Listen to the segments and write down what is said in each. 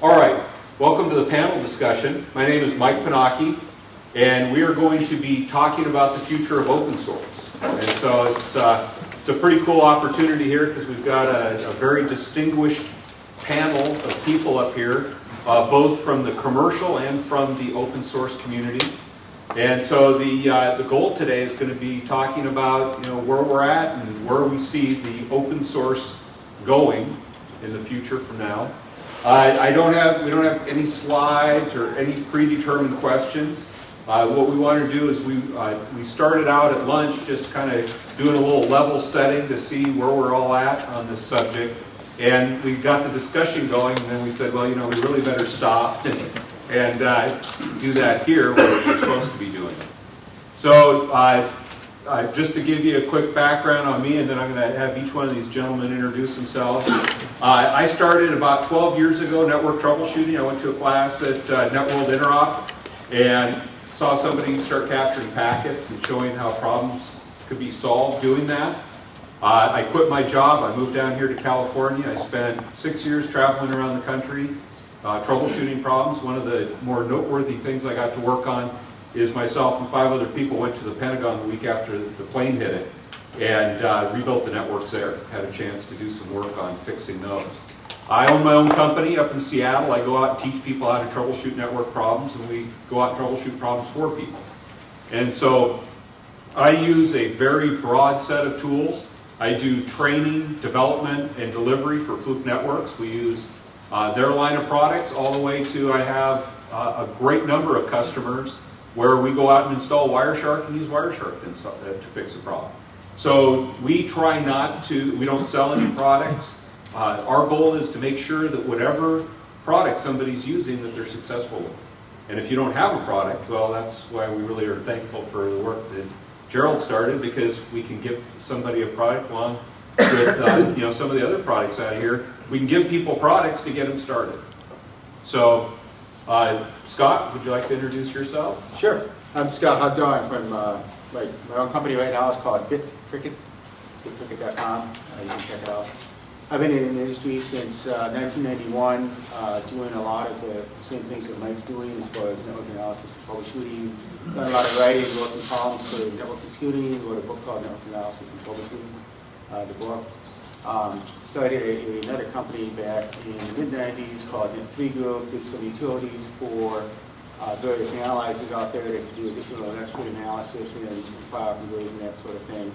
All right, welcome to the panel discussion. My name is Mike Panaki, and we are going to be talking about the future of open source. And so it's a pretty cool opportunity here because we've got a very distinguished panel of people up here, both from the commercial and from the open source community. And so the goal today is going to be talking about where we're at and where we see the open source going in the future from now. We don't have any slides or any predetermined questions. What we want to do is we started out at lunch just kind of doing a little level setting to see where we're all at on this subject. And we got the discussion going, and then we said, well, we really better stop and do that here where we're supposed to be doing it. So just to give you a quick background on me, and then I'm going to have each one of these gentlemen introduce themselves. I started about 12 years ago network troubleshooting. I went to a class at NetWorld Interop and saw somebody start capturing packets and showing how problems could be solved doing that. I quit my job. I moved down here to California. I spent 6 years traveling around the country troubleshooting problems. One of the more noteworthy things I got to work on is myself and 5 other people went to the Pentagon the week after the plane hit it and rebuilt the networks there. Had a chance to do some work on fixing those. I own my own company up in Seattle. I go out and teach people how to troubleshoot network problems, and we go out and troubleshoot problems for people. And so I use a very broad set of tools. I do training, development, and delivery for Fluke Networks. We use their line of products all the way to I have a great number of customers where we go out and install Wireshark and use Wireshark to fix the problem. So we try we don't sell any products. Our goal is to make sure that whatever product somebody's using, that they're successful with. And if you don't have a product, well, that's why we really are thankful for the work that Gerald started, because we can give somebody a product along with some of the other products out here. We can give people products to get them started. So, Scott, would you like to introduce yourself? Sure. I'm Scott Hugdahl. I'm from my own company right now. It's called BitCricket, bitcricket.com. You can check it out. I've been in the industry since 1991, doing a lot of the same things that Mike's doing as far as network analysis and troubleshooting. Done a lot of writing, wrote some columns for network computing, wrote a book called Network Analysis and Troubleshooting, the book. Started another company back in the mid-90s called Net3 Group, did some utilities for various analyzers out there that could do additional expert analysis and file conversion, that sort of thing.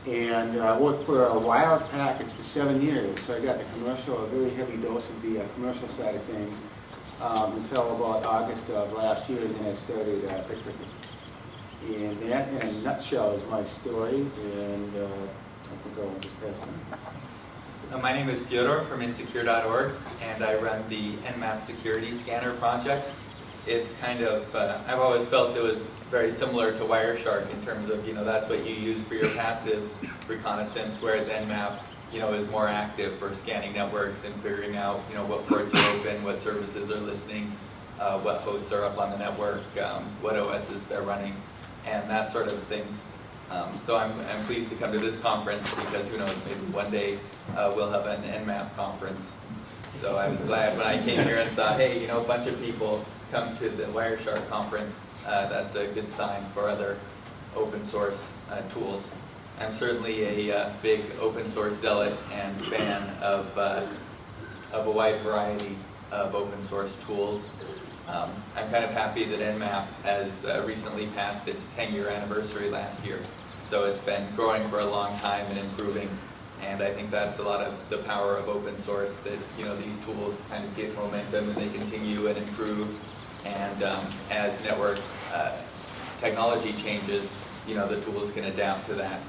And I worked for a wild package for 7 years, so I got the commercial, a very heavy dose of the commercial side of things until about August of last year, and then I started BitCricket. And that, in a nutshell, is my story, and I can go on this past one. My name is Theodore from insecure.org, and I run the Nmap security scanner project. It's kind of, I've always felt it was very similar to Wireshark in terms of, that's what you use for your passive reconnaissance, whereas Nmap, is more active for scanning networks and figuring out, what ports are open, what services are listening, what hosts are up on the network, what OSs they're running, and that sort of thing. So I'm pleased to come to this conference because who knows, maybe one day we'll have an Nmap conference. So I was glad when I came here and saw, hey, a bunch of people come to the Wireshark conference. That's a good sign for other open source tools. I'm certainly a big open source zealot and fan of a wide variety of open source tools. I'm kind of happy that Nmap has recently passed its 10-year anniversary last year. So it's been growing for a long time and improving. And I think that's a lot of the power of open source, that these tools kind of get momentum and they continue and improve. And as network technology changes, the tools can adapt to that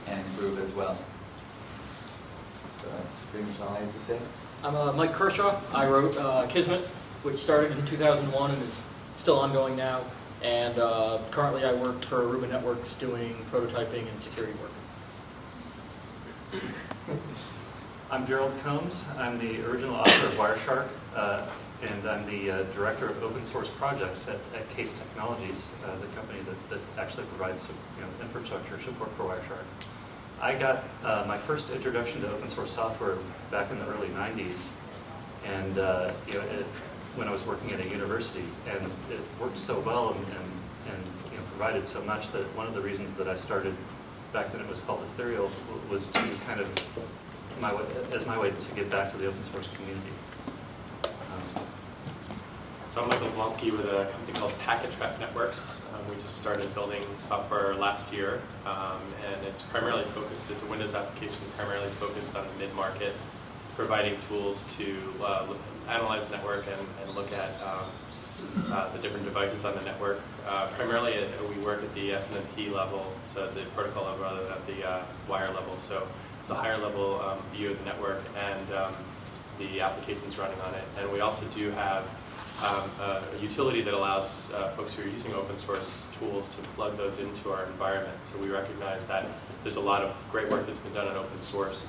and improve as well. So that's pretty much all I have to say. I'm Mike Kershaw. I wrote Kismet, which started in 2001 and is still ongoing now. And currently I work for Rubin Networks doing prototyping and security work. I'm Gerald Combs. I'm the original author of Wireshark, and I'm the director of open source projects at Case Technologies, the company that actually provides infrastructure support for Wireshark. I got my first introduction to open source software back in the early 90s, And when I was working at a university, and it worked so well and provided so much that one of the reasons that I started, back then it was called Ethereal, was to kind of my way to give back to the open source community. So I'm Michael Blonsky with a company called Package Networks. We just started building software last year, and it's primarily focused, it's a Windows application primarily focused on the mid-market, providing tools to analyze the network and look at the different devices on the network. Primarily, we work at the SNMP level, so the protocol level rather than at the wire level. So it's a higher level view of the network and the applications running on it. And we also do have a utility that allows folks who are using open source tools to plug those into our environment. So we recognize that there's a lot of great work that's been done on open source,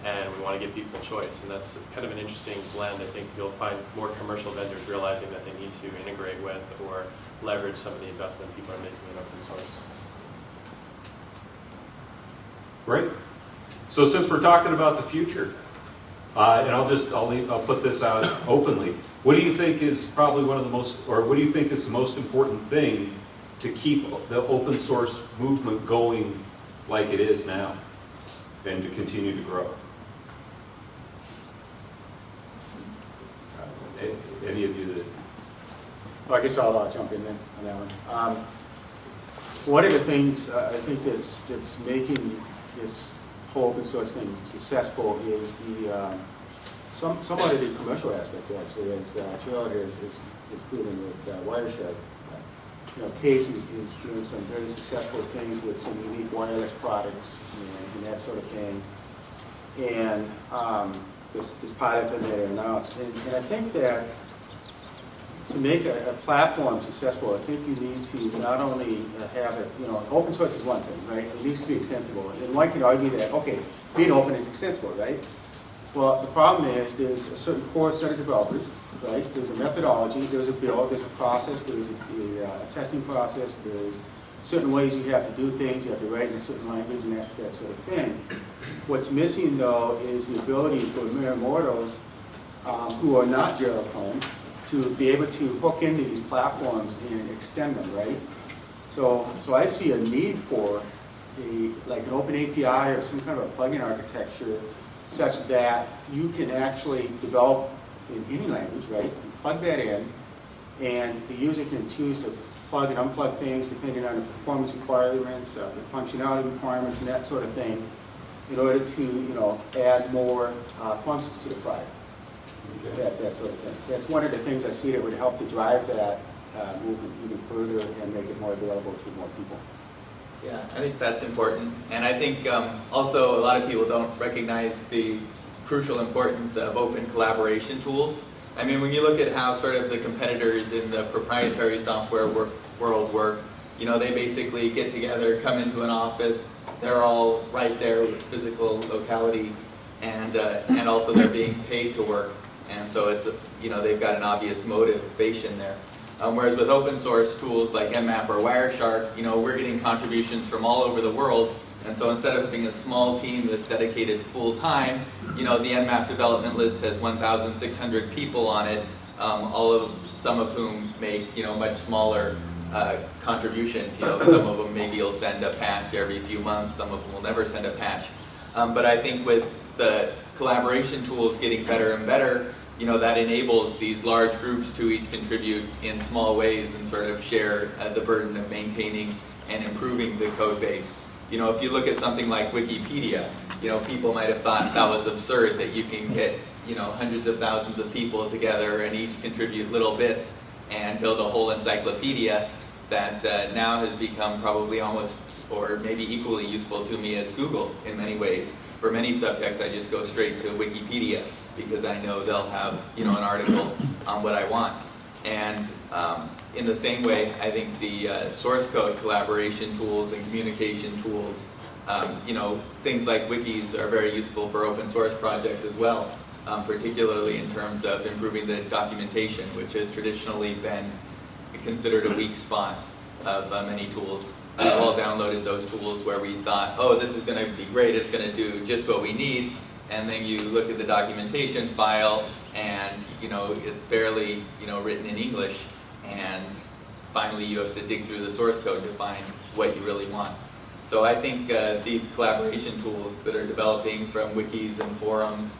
and we want to give people choice. And that's kind of an interesting blend. I think you'll find more commercial vendors realizing that they need to integrate with or leverage some of the investment people are making in open source. Great. So since we're talking about the future, and I'll put this out openly. What do you think is probably one of the most, or what do you think is the most important thing to keep the open source movement going like it is now and to continue to grow? Any of you that... Well, I guess I'll jump in then on that one. One of the things I think that's making this whole open source thing successful is somewhat of the commercial aspects, actually, as Gerald is proven with Wireshark. Case is doing some very successful things with some unique wireless products and that sort of thing. And this pilot that they announced. And I think that to make a platform successful, I think you need to not only have it, open source is one thing, right? It needs to be extensible. And one can argue that, okay, being open is extensible, right? Well, the problem is there's a certain core set of developers, right? There's a methodology, there's a build, there's a process, there's a testing process, there's certain ways you have to do things, you have to write in a certain language and that sort of thing. What's missing, though, is the ability for mere mortals who are not Gerald Combs to be able to hook into these platforms and extend them, right? So I see a need for like an open API or some kind of a plugin architecture such that you can actually develop in any language, right? And plug that in, and the user can choose to plug and unplug things depending on the performance requirements, the functionality requirements, and that sort of thing, in order to add more functions to the product. Okay. That sort of thing. That's one of the things I see that would help to drive that movement even further and make it more available to more people. Yeah, I think that's important. And I think also a lot of people don't recognize the crucial importance of open collaboration tools. I mean, when you look at how sort of the competitors in the proprietary software world work, they basically get together, come into an office, they're all right there with physical locality, and also they're being paid to work. And so it's, they've got an obvious motivation there. Whereas with open source tools like Nmap or Wireshark, we're getting contributions from all over the world. And so instead of having a small team that's dedicated full time, the Nmap development list has 1,600 people on it, some of whom make much smaller contributions. Some of them maybe will send a patch every few months. Some of them will never send a patch. But I think with the collaboration tools getting better and better, that enables these large groups to each contribute in small ways and sort of share the burden of maintaining and improving the code base. If you look at something like Wikipedia, people might have thought that was absurd that you can get, hundreds of thousands of people together and each contribute little bits and build a whole encyclopedia that now has become probably almost or maybe equally useful to me as Google in many ways. For many subjects, I just go straight to Wikipedia because I know they'll have, an article on what I want. And in the same way, I think the source code collaboration tools and communication tools, things like wikis are very useful for open source projects as well, particularly in terms of improving the documentation, which has traditionally been considered a weak spot of many tools. We've all downloaded those tools where we thought, oh, this is going to be great, it's going to do just what we need. And then you look at the documentation file, and it's barely written in English, and finally you have to dig through the source code to find what you really want. So I think these collaboration tools that are developing from wikis and forums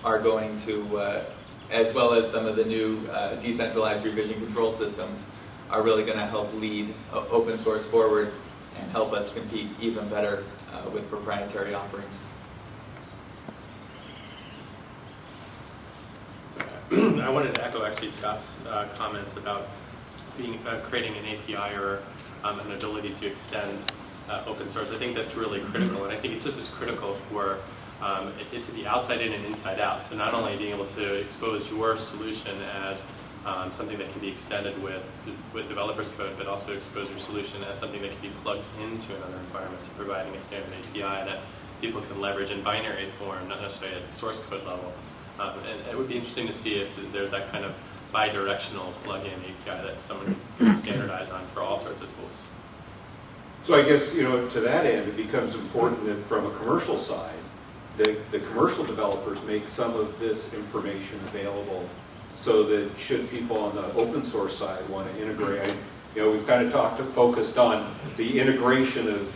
are going to, as well as some of the new decentralized revision control systems, are really going to help lead open source forward and help us compete even better with proprietary offerings. So, I wanted to echo actually Scott's comments about creating an API or an ability to extend open source. I think that's really critical, and I think it's just as critical for it to be outside in and inside out. So not only being able to expose your solution as something that can be extended with developers code, but also expose your solution as something that can be plugged into another environment, so providing a standard API that people can leverage in binary form, not necessarily at the source code level. And it would be interesting to see if there's that kind of bi-directional plug-in API that someone can standardize on for all sorts of tools. So I guess, to that end, it becomes important that from a commercial side, the commercial developers make some of this information available so that should people on the open source side want to integrate, we've kind of focused on the integration of,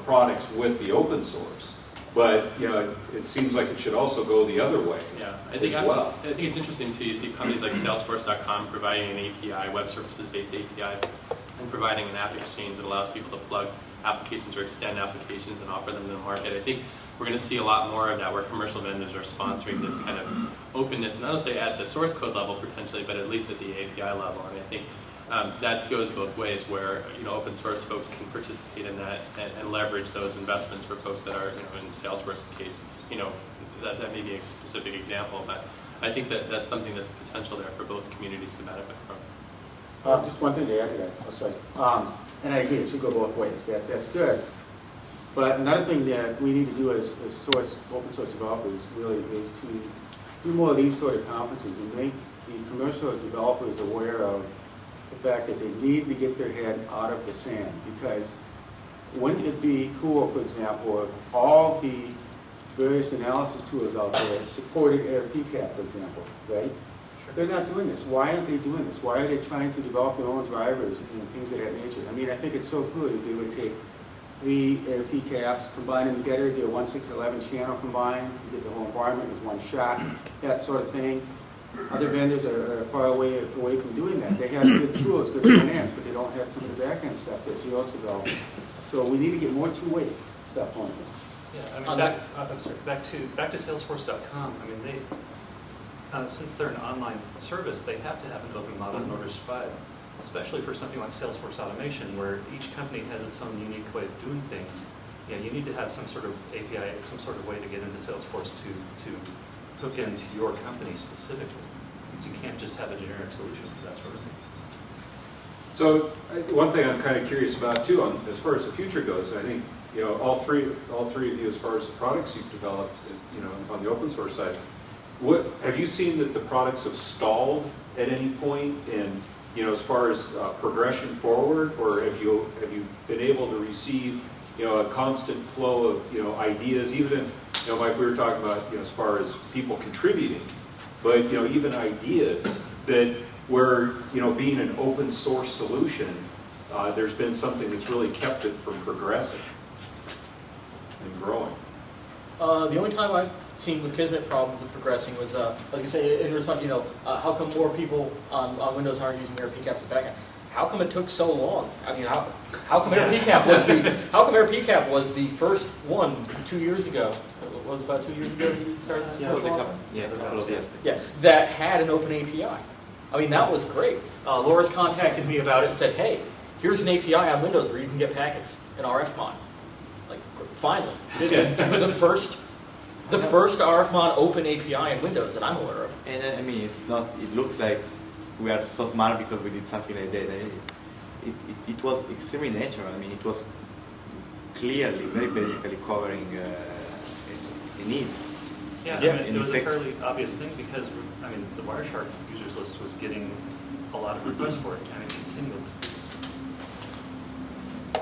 products with the open source. But, it seems like it should also go the other way. Yeah, I think it's interesting too. You see companies like Salesforce.com providing an API, web services-based API, and providing an app exchange that allows people to plug applications or extend applications and offer them to the market. I think we're going to see a lot more of that where commercial vendors are sponsoring this kind of openness, not only at the source code level potentially, but at least at the API level. And I think that goes both ways, where open source folks can participate in that and leverage those investments for folks that are in Salesforce's case, that may be a specific example, but I think that's something that's potential there for both communities to benefit from. Just one thing to add to that. Oh, sorry. And I agree, it should go both ways. That's good. But another thing that we need to do as open source developers really is to do more of these sort of conferences and make the commercial developers aware of the fact that they need to get their head out of the sand. Because wouldn't it be cool, for example, if all the various analysis tools out there supported AirPCAP, for example, right? They're not doing this. Why aren't they doing this? Why are they trying to develop their own drivers and things of that nature? I mean, I think it's so good if they would take 3 AirPCAPs, combine them together, do a 1.6.11 channel combine, you get the whole environment with one shot, that sort of thing. Other vendors are far away from doing that. They have good tools, good front ends, but they don't have some of the back end stuff that Geo's developed. So we need to get more two-way stuff on it. Yeah, I mean, back to Salesforce.com. I mean, since they're an online service, they have to have an open model in order to survive, especially for something like Salesforce Automation, where each company has its own unique way of doing things. You need to have some sort of API, some sort of way to get into Salesforce to hook into your company specifically. Because you can't just have a generic solution for that sort of thing. So one thing I'm kind of curious about too, as far as the future goes, I think all three of you, as far as the products you've developed, on the open source side, have you seen that the products have stalled at any point in, as far as progression forward, or have you been able to receive, a constant flow of, ideas, even if, like we were talking about, as far as people contributing, but, even ideas that where, being an open source solution, there's been something that's really kept it from progressing and growing. The only time I've seen with Kismet problems with progressing was, like I say, in response, how come more people on Windows aren't using AirPCAP as a backend? How come it took so long? I mean, how come AirPCAP was the first one 2 years ago? It was about 2 years ago you started this? A couple of years. Yeah, that had an open API. I mean, that was great. Laura's contacted me about it and said, hey, here's an API on Windows where you can get packets in RFMon. Like, finally. The first RFMon open API in Windows that I'm aware of. And I mean, it looks like we are so smart because we did something like that. It was extremely natural. I mean, it was clearly, very basically covering a need. Yeah, I mean, it was a fairly obvious thing because, I mean, the Wireshark users list was getting a lot of requests for it, and it continued.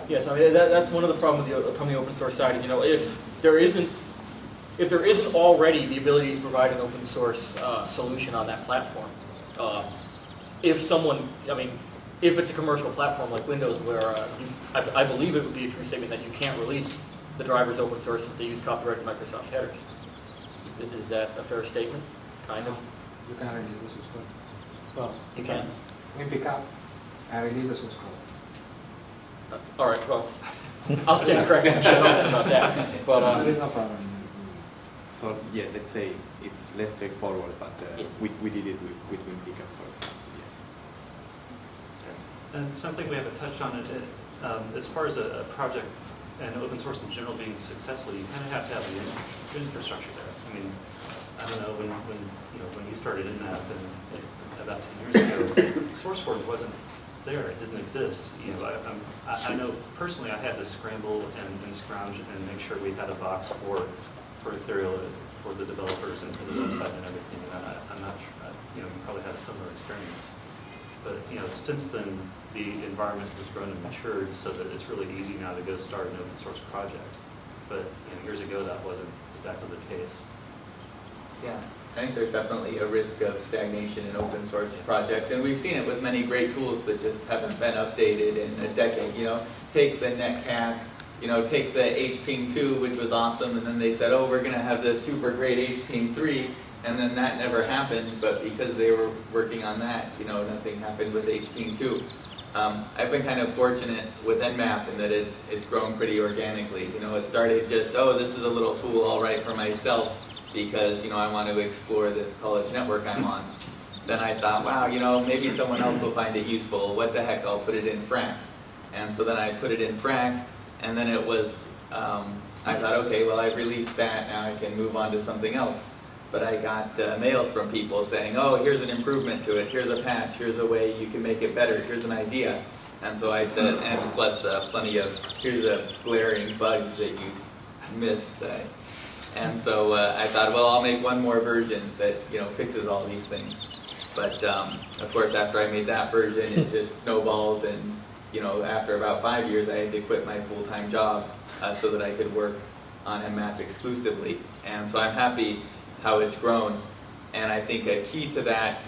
Yes, I mean, that's one of the problems from the open source side. If if there isn't already the ability to provide an open source solution on that platform, if someone, I mean, if it's a commercial platform like Windows, where I believe it would be a true statement that you can't release the drivers open source since they use copyrighted Microsoft headers. Is that a fair statement? Kind of. You can release the source code. Well, you can. We pick up and release the source code. All right. Well, I'll stand corrected about that. But there is no problem. So yeah, let's say it's less straightforward, but Yeah. we did it with WinPickup, for example. Yes. And something we haven't touched on, as far as a project and open source in general being successful, you kind of have to have the infrastructure there. I mean, I don't know, when you started InMap and about 10 years ago, SourceForge wasn't there. It didn't exist. I know personally I had to scramble and scrounge and make sure we had a box for Ethereal for the developers and for the website and everything. And I'm not sure, you probably had a similar experience. But since then, the environment has grown and matured so that it's really easy now to go start an open source project. But years ago, that wasn't exactly the case. Yeah, I think there's definitely a risk of stagnation in open source projects, and we've seen it with many great tools that just haven't been updated in a decade. Take the Netcats, take the HPing2, which was awesome, and then they said, oh, we're going to have this super great HPing3, and then that never happened, but because they were working on that, nothing happened with HPing2. I've been kind of fortunate with Nmap in that it's grown pretty organically. It started just, oh, this is a little tool I'll write for myself because, I want to explore this college network I'm on. Then I thought, wow, maybe someone else will find it useful. What the heck, I'll put it in Frac. And so then I put it in Frac, and then it was, I thought, okay, well, I've released that, now I can move on to something else. But I got mails from people saying, oh, here's an improvement to it, here's a patch, here's a way you can make it better, here's an idea. And so I said, and plus plenty of, here's a glaring bug that you missed. And so I thought, well, I'll make one more version that fixes all these things. But of course, after I made that version, it just snowballed, and after about 5 years, I had to quit my full-time job so that I could work on Nmap exclusively. And so I'm happy how it's grown, and I think a key to that,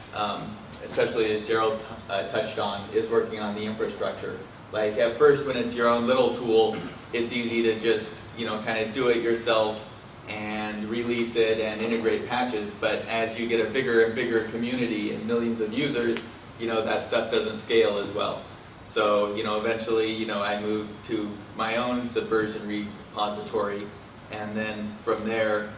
especially as Gerald touched on, is working on the infrastructure. Like at first, when it's your own little tool, it's easy to just kind of do it yourself and release it and integrate patches. But as you get a bigger and bigger community and millions of users, that stuff doesn't scale as well. So eventually, I moved to my own Subversion repository, and then from there,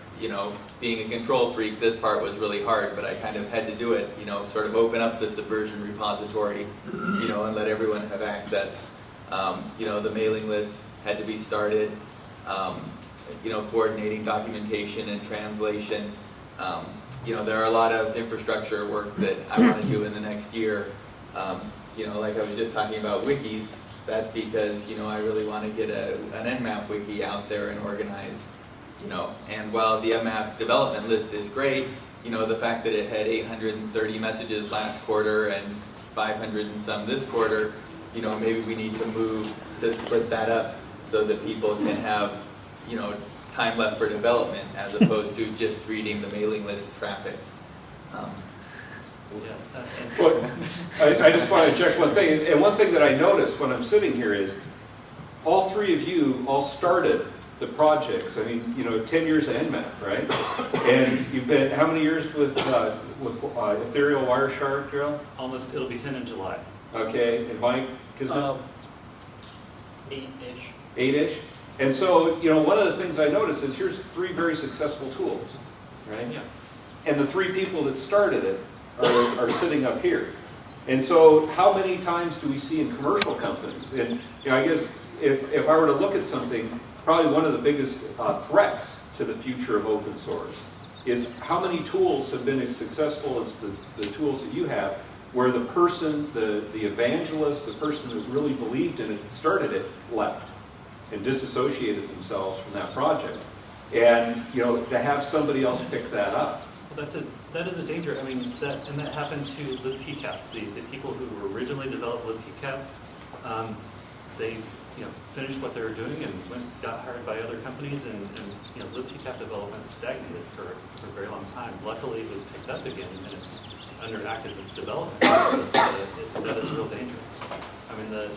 being a control freak, this part was really hard, but I kind of had to do it, sort of open up the Subversion repository, and let everyone have access. The mailing list had to be started, coordinating documentation and translation. There are a lot of infrastructure work that I want to do in the next year. Like I was just talking about wikis, that's because, I really want to get an Nmap wiki out there and organized. And while the Nmap development list is great, the fact that it had 830 messages last quarter and 500 and some this quarter, maybe we need to move to split that up so that people can have, time left for development as opposed to just reading the mailing list traffic. Well, I just want to check one thing, and one thing that I noticed when I'm sitting here is all three of you all started the projects. 10 years of Nmap, right? And you've been how many years with Ethereal Wireshark, Gerald? Almost, it'll be 10 in July. Okay, and Mike, Kismet? 8-ish. 8-ish. And so, one of the things I noticed is here's 3 very successful tools, right? Yeah. And the 3 people that started it are sitting up here. And so, how many times do we see in commercial companies? And I guess if I were to look at something, probably one of the biggest threats to the future of open source is how many tools have been as successful as the tools that you have, where the person, the evangelist, the person that really believed in it, started it, left and disassociated themselves from that project. And to have somebody else pick that up. Well, that is a danger. That happened to libpcap. The people who originally developed libpcap, they finished what they were doing and got hired by other companies, and the PCAP development stagnated for a very long time. Luckily, it was picked up again, and it's under active development. That is a real danger. I mean,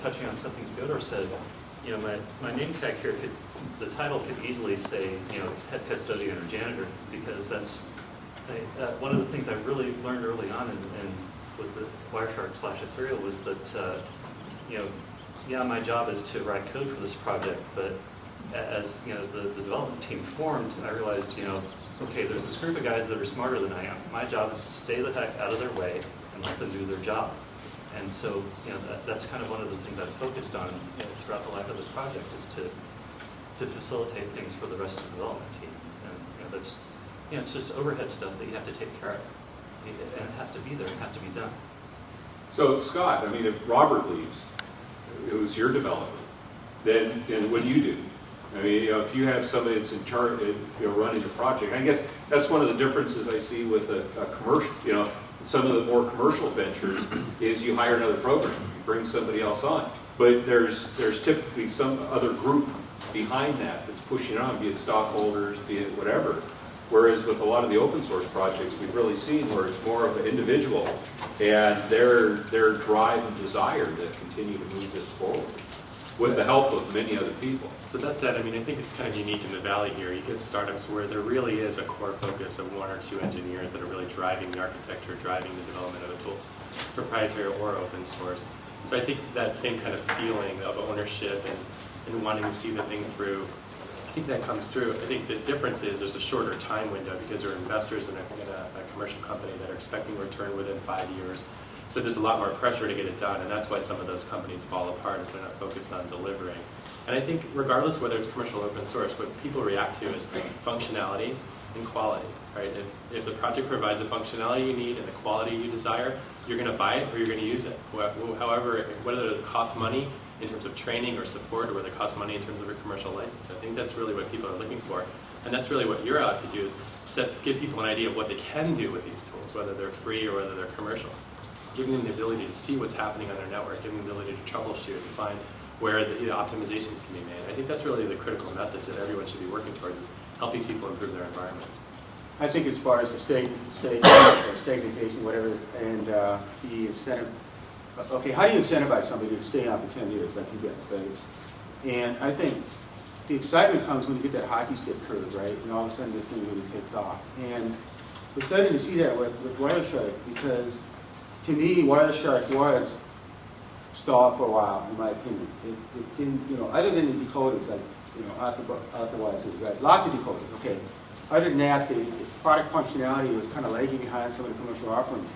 touching on something Fyodor said, my name tag here the title could easily say, head custodian or janitor, because that's one of the things I really learned early on with the Wireshark/Ethereal was that, my job is to write code for this project, but as the development team formed, I realized, okay, there's this group of guys that are smarter than I am. My job is to stay the heck out of their way and let them do their job. And so, that's kind of one of the things I've focused on throughout the life of the project, is to facilitate things for the rest of the development team. And that's, it's just overhead stuff that you have to take care of. And it has to be there, it has to be done. So Scott, I mean, if Robert leaves, who's your developer, then what do you do? I mean, if you have somebody that's in charge, running the project, I guess that's one of the differences I see with a commercial, some of the more commercial ventures is you hire another programmer, you bring somebody else on. But there's typically some other group behind that that's pushing it on, be it stockholders, be it whatever. Whereas with a lot of the open source projects, we've really seen where it's more of an individual and their drive and desire to continue to move this forward with the help of many other people. So that said, I mean, I think it's kind of unique in the Valley here. You get startups where there really is a core focus of one or two engineers that are really driving the architecture, driving the development of a tool, proprietary or open source. So I think that same kind of feeling of ownership and wanting to see the thing through, I think that comes through. I think the difference is there's a shorter time window because there are investors in a commercial company that are expecting a return within 5 years. So there's a lot more pressure to get it done, and that's why some of those companies fall apart if they're not focused on delivering. And I think regardless whether it's commercial or open source, what people react to is functionality and quality, right? If the project provides the functionality you need and the quality you desire, you're going to buy it or you're going to use it. However, whether it costs money in terms of training or support, or whether it costs money in terms of a commercial license. I think that's really what people are looking for. And that's really what you're out to do, is give people an idea of what they can do with these tools, whether they're free or whether they're commercial. Giving them the ability to see what's happening on their network, giving them the ability to troubleshoot and find where the optimizations can be made. I think that's really the critical message that everyone should be working towards, is helping people improve their environments. I think as far as the stagnation, whatever, and the incentive, okay, how do you incentivize somebody to stay on for 10 years like you guys, right? And I think the excitement comes when you get that hockey stick curve, right? And all of a sudden this thing really takes off. And we're starting to see that with Wireshark, because to me, Wireshark was stalled for a while, in my opinion. It didn't, other than the decoders, like, otherwise, right? Lots of decoders, okay. Other than that, the product functionality was kind of lagging behind some of the commercial offerings.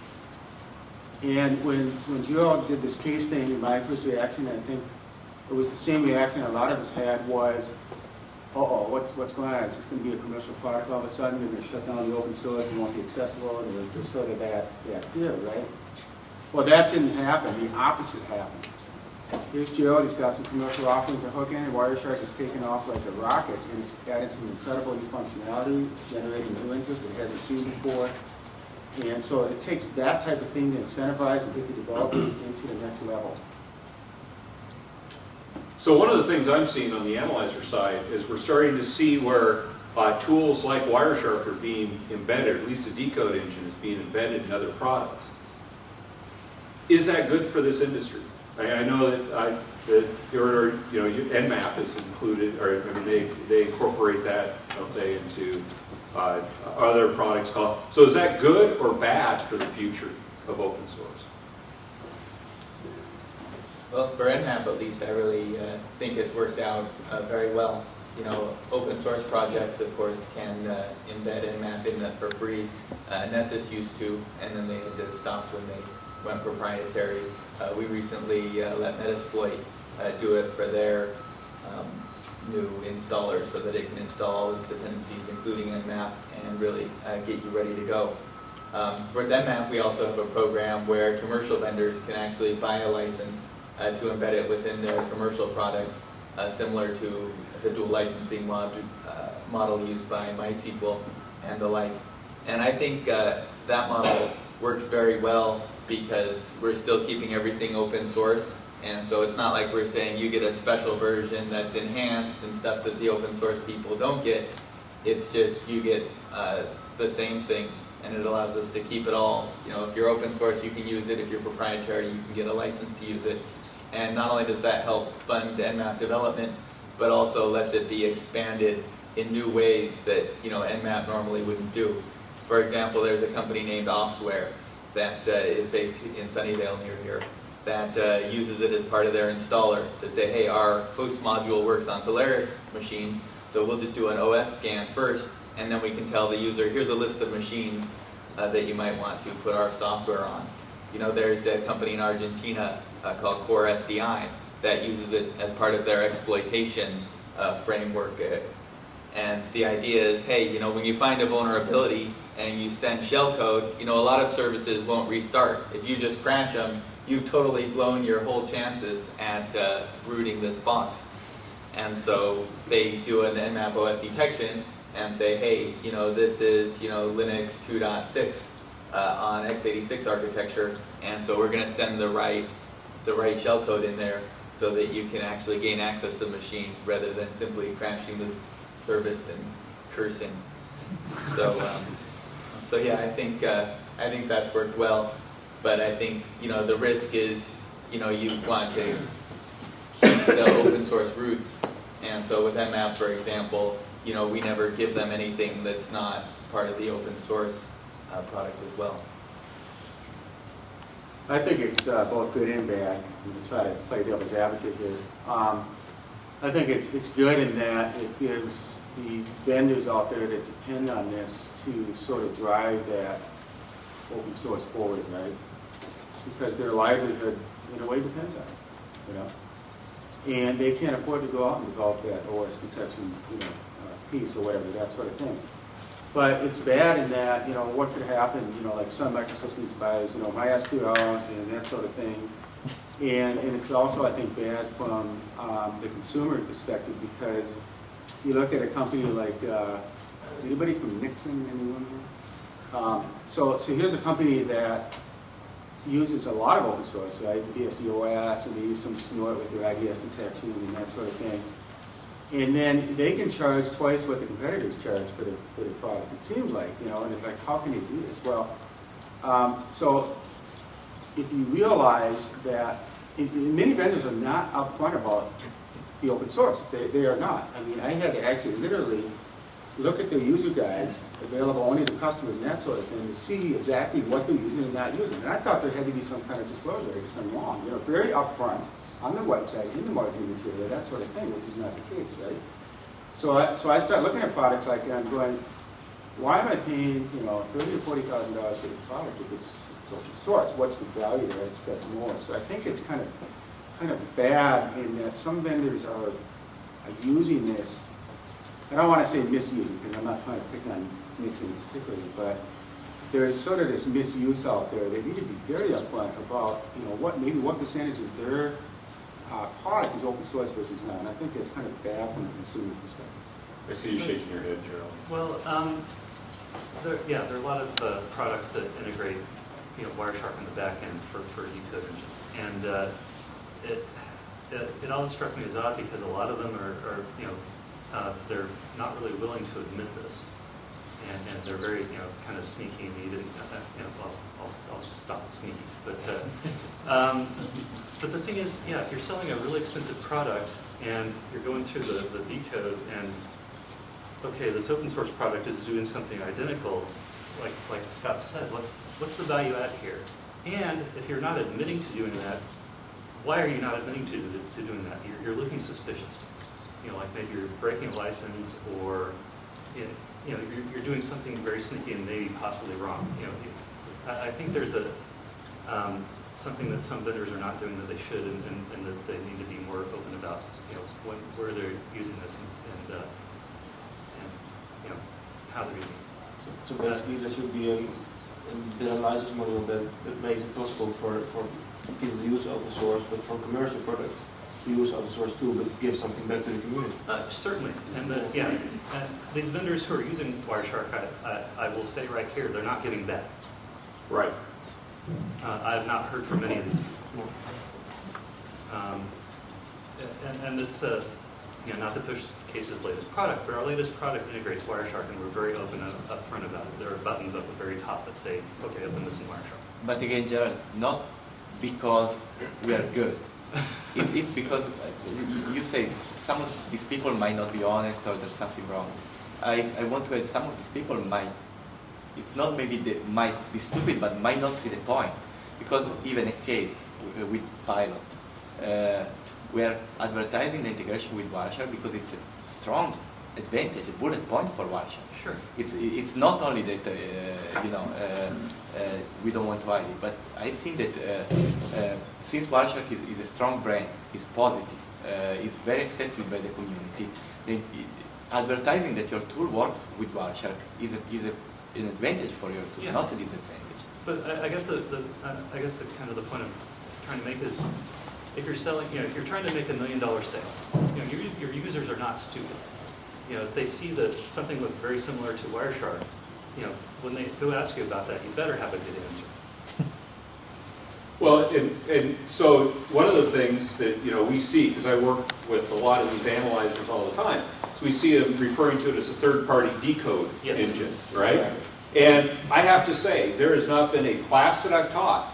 And when Gerald did this case thing, my first reaction, I think it was the same reaction a lot of us had, was, what's going on? Is this going to be a commercial product all of a sudden? They're going to shut down the open source and won't be accessible? And there's just sort of that fear, right? Well, that didn't happen. The opposite happened. Here's Gerald. He's got some commercial offerings at Hook End. Wireshark has taken off like a rocket, and it's added some incredible new functionality. It's generating new interest it hasn't seen before. And so it takes that type of thing to incentivize and get the developers into the next level. So one of the things I'm seeing on the analyzer side is we're starting to see where tools like Wireshark are being embedded, at least the decode engine is being embedded in other products. Is that good for this industry? I know that Nmap is included, or I mean, they incorporate that, don't they, into other products. So is that good or bad for the future of open source? Well, for Nmap at least, I really think it's worked out very well. Open source projects, of course, can embed Nmap in that for free. Nessus used to, and then they had to stop when they went proprietary. We recently let Metasploit do it for their new installer so that it can install all its dependencies, including Nmap, and really get you ready to go. For Nmap, we also have a program where commercial vendors can actually buy a license to embed it within their commercial products, similar to the dual licensing model used by MySQL and the like. And I think that model works very well because we're still keeping everything open source, And so it's not like we're saying you get a special version that's enhanced and stuff that the open source people don't get. It's just you get the same thing, and it allows us to keep it all. You know, if you're open source, you can use it. If you're proprietary, you can get a license to use it. And not only does that help fund Nmap development, but also lets it be expanded in new ways that, you know, Nmap normally wouldn't do. For example, there's a company named Opsware that is based in Sunnydale near here that uses it as part of their installer to say, hey, our host module works on Solaris machines, so we'll just do an OS scan first, and then we can tell the user, here's a list of machines that you might want to put our software on. You know, there's a company in Argentina called Core SDI that uses it as part of their exploitation framework. And the idea is, hey, you know, when you find a vulnerability and you send shellcode, you know, a lot of services won't restart. If you just crash them, you've totally blown your whole chances at rooting this box. And so they do an Nmap OS detection and say, hey, you know, this is, you know, Linux 2.6 on x86 architecture, and so we're going to send the right shellcode in there so that you can actually gain access to the machine rather than simply crashing the service and cursing. So, so yeah, I think that's worked well, but I think, you know, the risk is, you know, you want to keep the open source roots, and so with Nmap, for example, you know, we never give them anything that's not part of the open source product as well. I think it's both good and bad. I'm going to try to play devil's advocate here. I think it's good in that it gives the vendors out there that depend on this to sort of drive that open source forward, right? Because their livelihood, in a way, depends on it, you know? And they can't afford to go out and develop that OS detection, you know, piece or whatever, that sort of thing. But it's bad in that, you know, what could happen, you know, like Sun Microsystems buys, you know, MySQL and that sort of thing. And it's also, I think, bad from the consumer perspective, because you look at a company like, anybody from Nixon, anyone? So here's a company that uses a lot of open source, right? The BSD-OS, and they use some snort with their IDS detection and that sort of thing. And then they can charge twice what the competitors charge for the product, it seems like, you know, and it's like, how can they do this? Well, so if you realize that many vendors are not upfront about the open source. They are not. I mean, I had to actually literally look at their user guides, available only to customers and that sort of thing, to see exactly what they're using and not using. And I thought there had to be some kind of disclosure, I guess I'm wrong. You know, very upfront on the website, in the marketing material, that sort of thing, which is not the case, right? So I start looking at products like that and going, why am I paying, you know, $30,000 or $40,000 for the product if it's open source? What's the value there? I expect more. So I think it's kind of bad in that some vendors are using this. I don't want to say misusing, because I'm not trying to pick on Nixon particularly, but there is sort of this misuse out there. They need to be very upfront about, you know, what percentage of their product is open source versus not. And I think it's kind of bad from the consumer perspective. I see you shaking your head, Gerald. Well, there are a lot of products that integrate, you know, Wireshark in the back end for Ucode engine, and it always struck me as odd because a lot of them are you know, they're not really willing to admit this, and they're very, you know, kind of sneaky. And you know, well, I'll just stop sneaky, but the thing is, yeah, if you're selling a really expensive product and you're going through the B code and okay, this open source product is doing something identical, like Scott said, what's the value add here? And if you're not admitting to doing that, why are you not admitting to doing that? You're looking suspicious. You know, like maybe you're breaking a license, or you know, you're doing something very sneaky and maybe possibly wrong. You know, I think there's something that some vendors are not doing that they should, and that they need to be more open about. You know, where they're using this and you know, how they're using it. So basically, there should be a better license model that makes it possible for people to use open source, but for commercial products to use open source too, but give something back to the community. Certainly, and these vendors who are using Wireshark, I will say right here, they're not giving back. Right. I have not heard from any of these people. And it's, not to push Case's latest product, but our latest product integrates Wireshark, and we're very open up front about it. There are buttons at the very top that say, okay, open this in Wireshark. But again, Gerald, not because we are good. It's because you say some of these people might not be honest or there's something wrong. I want to add some of these people it's not maybe they might be stupid, but might not see the point. Because even a case with Pilot, we are advertising the integration with Wireshark because it's a strong advantage, a bullet point for Wireshark. Sure. It's not only that we don't want to hide it, but I think that since Wireshark is a strong brand, is positive, is very accepted by the community, then advertising that your tool works with Wireshark is an advantage for your tool, not a disadvantage. But I guess the kind of the point I'm trying to make is, if you're selling, if you're trying to make $1 million sale, your users are not stupid. If they see that something looks very similar to Wireshark, when they go ask you about that, you better have a good answer. Well, and so one of the things that we see, because I work with a lot of these analyzers all the time, so we see them referring to it as a third-party decode engine, right? And I have to say, there has not been a class that I've taught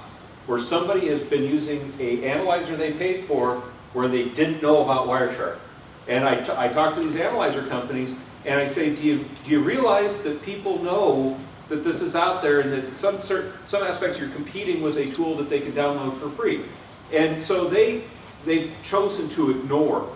where somebody has been using an analyzer they paid for where they didn't know about Wireshark. And I talk to these analyzer companies, and I say, do you realize that people know that this is out there, and that some aspects you're competing with a tool that they can download for free? And so they've chosen to ignore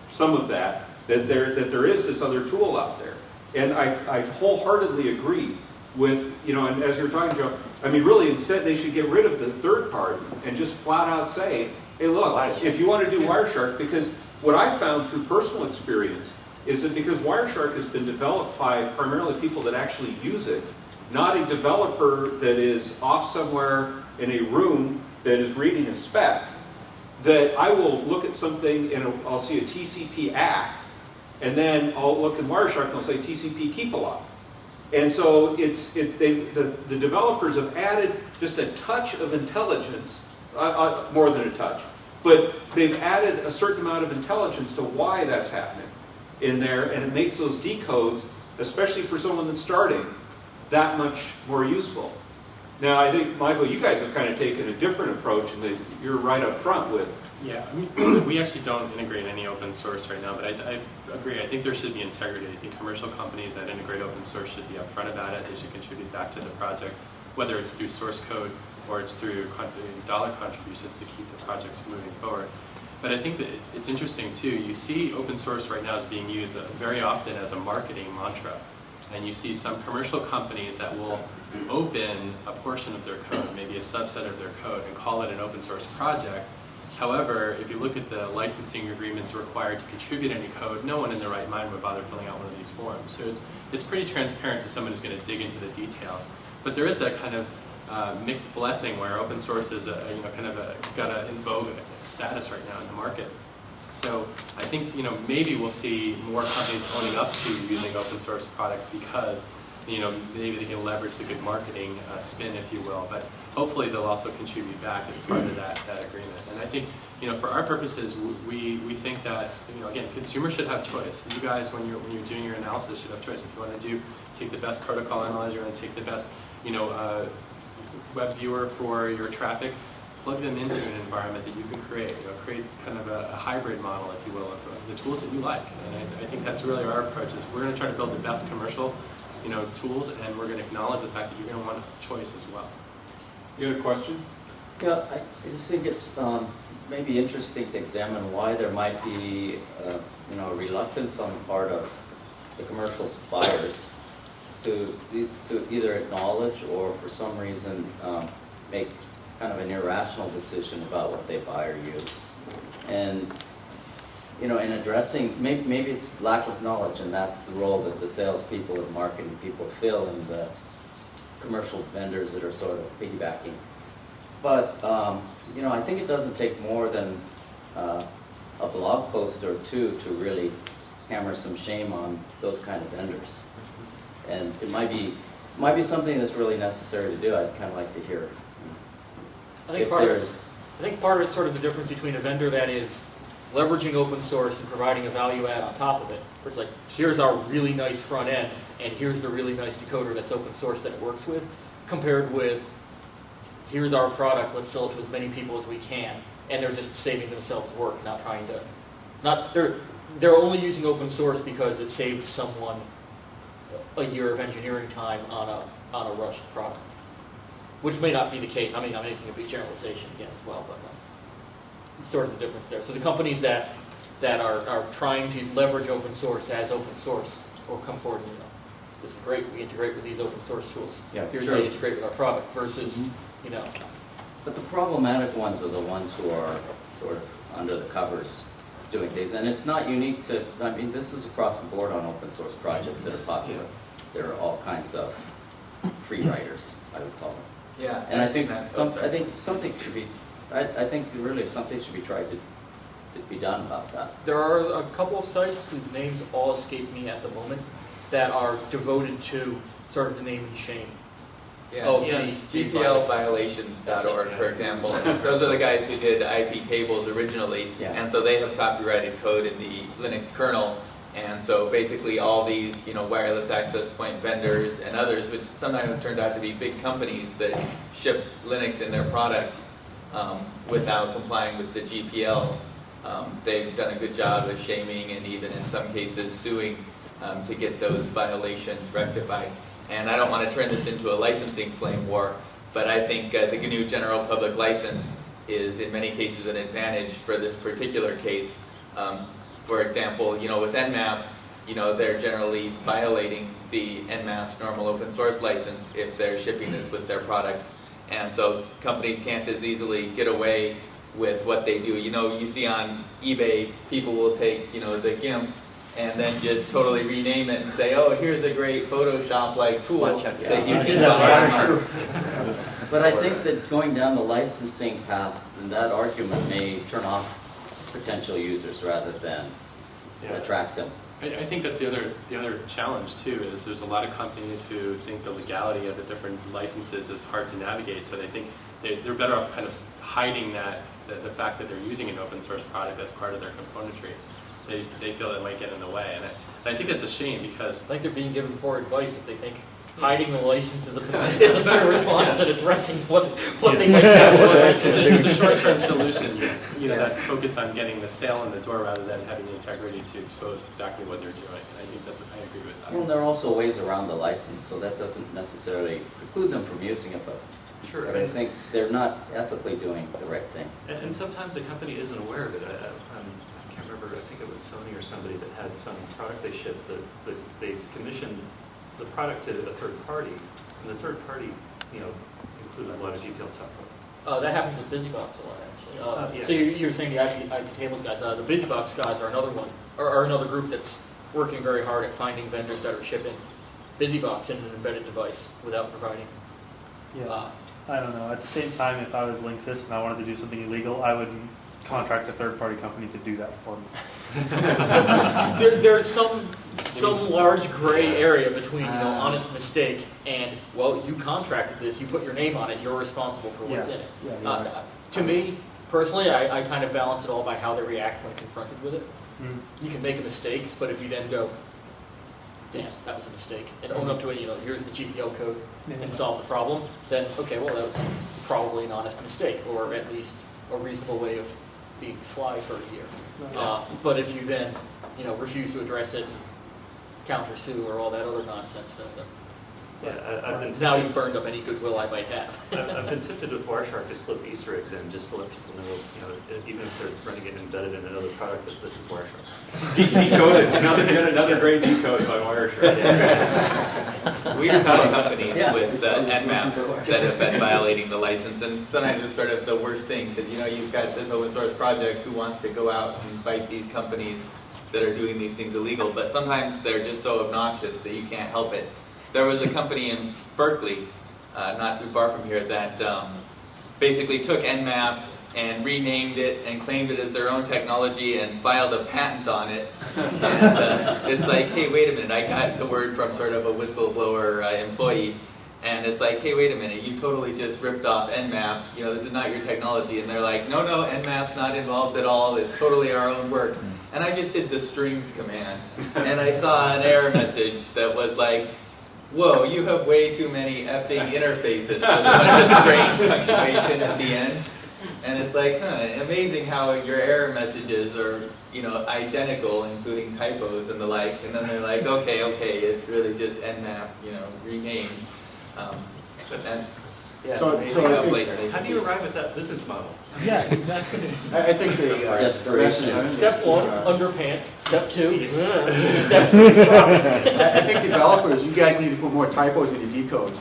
some of that there is this other tool out there. And I wholeheartedly agree with, and as you're talking, Joe, I mean, really, instead they should get rid of the third party and just flat out say, hey, look, if you want to do Wireshark, because what I found through personal experience is that because Wireshark has been developed by primarily people that actually use it, not a developer that is off somewhere in a room that is reading a spec, that I will look at something and I'll see a TCP ACK, and then I'll look in Wireshark and I'll say TCP keep alive. And so the developers have added just a touch of intelligence, more than a touch, but they've added a certain amount of intelligence to why that's happening in there, and it makes those decodes, especially for someone that's starting, that much more useful. Now, I think, Michael, you guys have kind of taken a different approach, and you're right up front with. Yeah, I mean, we actually don't integrate any open source right now, but I agree. I think there should be integrity. I think commercial companies that integrate open source should be upfront about it. They should contribute back to the project, whether it's through source code or it's through dollar contributions to keep the projects moving forward. But I think that it's interesting, too. You see open source right now is being used very often as a marketing mantra. And you see some commercial companies that will open a portion of their code, maybe a subset of their code, and call it an open source project. However, if you look at the licensing agreements required to contribute any code, no one in their right mind would bother filling out one of these forms. So it's pretty transparent to someone who's going to dig into the details. But there is that kind of mixed blessing where open source is got a in vogue status right now in the market. So I think maybe we'll see more companies owning up to using open source products because maybe they can leverage the good marketing spin, if you will. But hopefully they'll also contribute back as part of that agreement. And I think for our purposes, we think that again, consumers should have choice. You guys, when you're doing your analysis, should have choice. If you want to take the best protocol analyzer and take the best web viewer for your traffic, plug them into an environment that you can create. Create kind of a hybrid model, if you will, of the tools that you like. And I think that's really our approach. Is we're going to try to build the best commercial, tools, and we're going to acknowledge the fact that you're going to want choice as well. You had a question? Yeah, I just think it's maybe interesting to examine why there might be, reluctance on the part of the commercial buyers to either acknowledge or for some reason make kind of an irrational decision about what they buy or use. And in addressing, maybe it's lack of knowledge, and that's the role that the salespeople and marketing people fill in the commercial vendors that are sort of piggybacking. But I think it doesn't take more than a blog post or two to really hammer some shame on those kind of vendors. And it might be something that's really necessary to do. I'd kind of like to hear. I think part of it, I think part of it's sort of the difference between a vendor that is leveraging open source and providing a value add on top of it. Where it's like, here's our really nice front end, and here's the really nice decoder that's open source that it works with, compared with, here's our product, let's sell it to as many people as we can. And they're just saving themselves work, not trying to, they're only using open source because it saved someone a year of engineering time on a rushed product. Which may not be the case. I mean, I'm making a big generalization again as well, but it's sort of the difference there. So the companies that are trying to leverage open source as open source will come forward and, this is great, we integrate with these open source tools. Yeah, Here's sure. how you integrate with our product versus, But the problematic ones are the ones who are sort of under the covers doing things. And it's not unique to, I mean, this is across the board on open source projects that are popular. There are all kinds of free riders, I would call them. Yeah, And I think that's something should be, I think really something should be tried to be done about that. There are a couple of sites whose names all escape me at the moment that are devoted to sort of the name and shame. Yeah, of yeah. the GPLviolations.org, for example. Those are the guys who did IP tables originally, Yeah. and so they have copyrighted code in the Linux kernel. And so basically all these, wireless access point vendors and others, which sometimes have turned out to be big companies that ship Linux in their product without complying with the GPL, they've done a good job of shaming and even in some cases suing to get those violations rectified. And I don't want to turn this into a licensing flame war, but I think the GNU General Public License is in many cases an advantage for this particular case. For example, with Nmap, they're generally violating the Nmap's normal open source license if they're shipping this with their products. And so companies can't as easily get away with what they do. You see on eBay, people will take, the GIMP and then just totally rename it and say, oh, here's a great Photoshop-like tool that you can buy. But I think that going down the licensing path, and that argument may turn off potential users rather than attract them. I think that's the other challenge too. Is there's a lot of companies who think the legality of the different licenses is hard to navigate, so they think they're better off kind of hiding the fact that they're using an open source product as part of their componentry. They feel it might get in the way, and I think that's a shame because I think they're being given poor advice if they think hiding the license is a better response than addressing what they might have. It's a short-term solution, that's focused on getting the sale in the door rather than having the integrity to expose exactly what they're doing. And I think I agree with that. Well, there are also ways around the license, so that doesn't necessarily preclude them from using it, but Sure. I think they're not ethically doing the right thing. And sometimes the company isn't aware of it. I can't remember, I think it was Sony or somebody that had some product they shipped that they commissioned the product to a third party, and the third party, included a lot of GPL software. That happens with BusyBox a lot, actually. Yeah. So you're saying the IP tables guys, the BusyBox guys are another one, or another group that's working very hard at finding vendors that are shipping BusyBox in an embedded device without providing. Yeah. I don't know. At the same time, if I was Linksys and I wanted to do something illegal, I would contract a third-party company to do that for me. There's some large gray area between honest mistake and, well, you contracted this, you put your name on it, you're responsible for what's in it. To me, personally, I kind of balance it all by how they react when confronted with it. You can make a mistake, but if you then go, damn, that was a mistake, and own up to it, here's the GPL code, and solve the problem, then, okay, well, that was probably an honest mistake, or at least a reasonable way of being sly for a year. But if you then, refuse to address it and counter-sue or all that other nonsense, then now you've burned up any goodwill I might have. I've been tempted with Wireshark to slip Easter eggs in just to let people know, even if they're running it embedded in another product, that this is Wireshark. Decoded. Another great decode by Wireshark. We've had companies with Nmap that have been violating the license, and sometimes it's sort of the worst thing because you've got this open source project who wants to go out and fight these companies that are doing these things illegal, but sometimes they're just so obnoxious that you can't help it. There was a company in Berkeley, not too far from here, that basically took Nmap and renamed it and claimed it as their own technology and filed a patent on it. And it's like, hey, wait a minute, I got the word from sort of a whistleblower employee, And it's like, hey, wait a minute, you totally just ripped off Nmap. You know, this is not your technology. And they're like, no, Nmap's not involved at all. It's totally our own work. And I just did the strings command. And I saw an error message that was like, whoa, you have way too many effing interfaces with a bunch of strange punctuation at the end. And it's like, amazing how your error messages are, you know, identical, including typos and the like. And then they're like, okay, it's really just Nmap, you know, renamed. And yeah, So- it's so amazing I how think- later they How do can you be. arrive at that business model? Yeah, exactly. I think the Desperation. lesson is Step to, one, uh, underpants. Step two, step three, profit. I think developers, you guys need to put more typos in your decodes.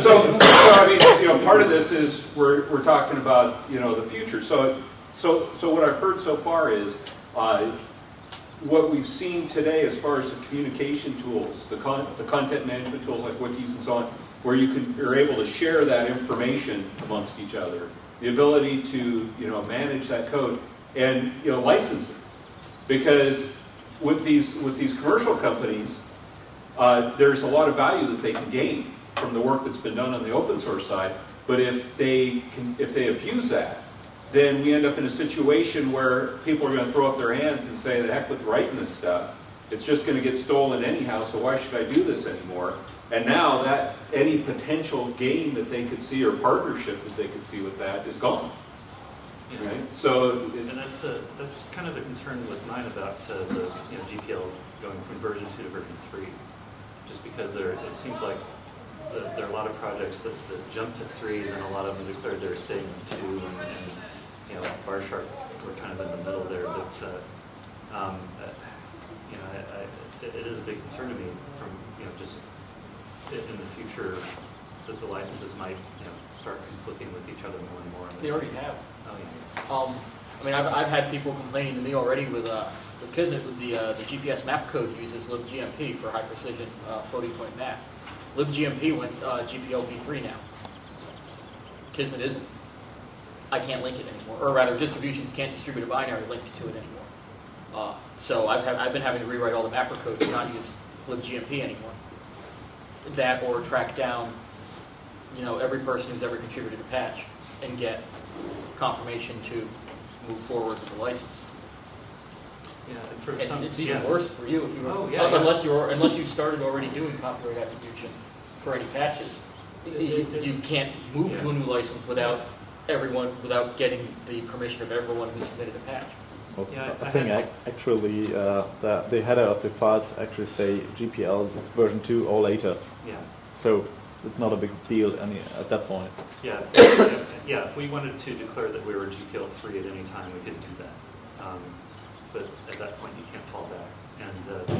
So I mean, you know, part of this is we're talking about, you know, the future. So what I've heard so far is what we've seen today as far as the communication tools, the content management tools like wikis and so on, where you're able to share that information amongst each other, the ability to, you know, manage that code and, you know, license it, because with these commercial companies, there's a lot of value that they can gain from the work that's been done on the open source side. But if they abuse that, then we end up in a situation where people are going to throw up their hands and say, the heck with writing this stuff. It's just going to get stolen anyhow, so why should I do this anymore? And now that any potential gain that they could see or partnership that they could see with that is gone. Yeah. Right? So, And that's kind of the concern with mine about the GPL going from version 2 to version 3, just because it seems like there are a lot of projects that jump to 3, and then a lot of them declared their estate as 2, and you know, Wireshark, we're kind of in the middle there. But you know, it is a big concern to me from, you know, just in the future that the licenses might, you know, start conflicting with each other more and more. They already have. Oh yeah. I mean, I've had people complaining to me already with Kismet with the GPS map code uses libgmp for high precision floating point map. libgmp went GPL v3 now. Kismet isn't. I can't link it anymore, or rather, distributions can't distribute a binary linked to it anymore. So I've been having to rewrite all the mapper code to not use libgmp anymore. That or track down, you know, every person who's ever contributed a patch and get confirmation to move forward with the license. Yeah, and for And some, it's even yeah. worse for you if you were, Oh, yeah, unless you started already doing copyright attribution for any patches. You can't move to a new license without getting the permission of everyone who submitted a patch. Well, Yeah, I think actually the header of the files actually say GPL version 2 or later. Yeah. So it's not a big deal at that point. Yeah, yeah. If we wanted to declare that we were GPL 3 at any time, we could do that. But at that point, you can't fall back. And the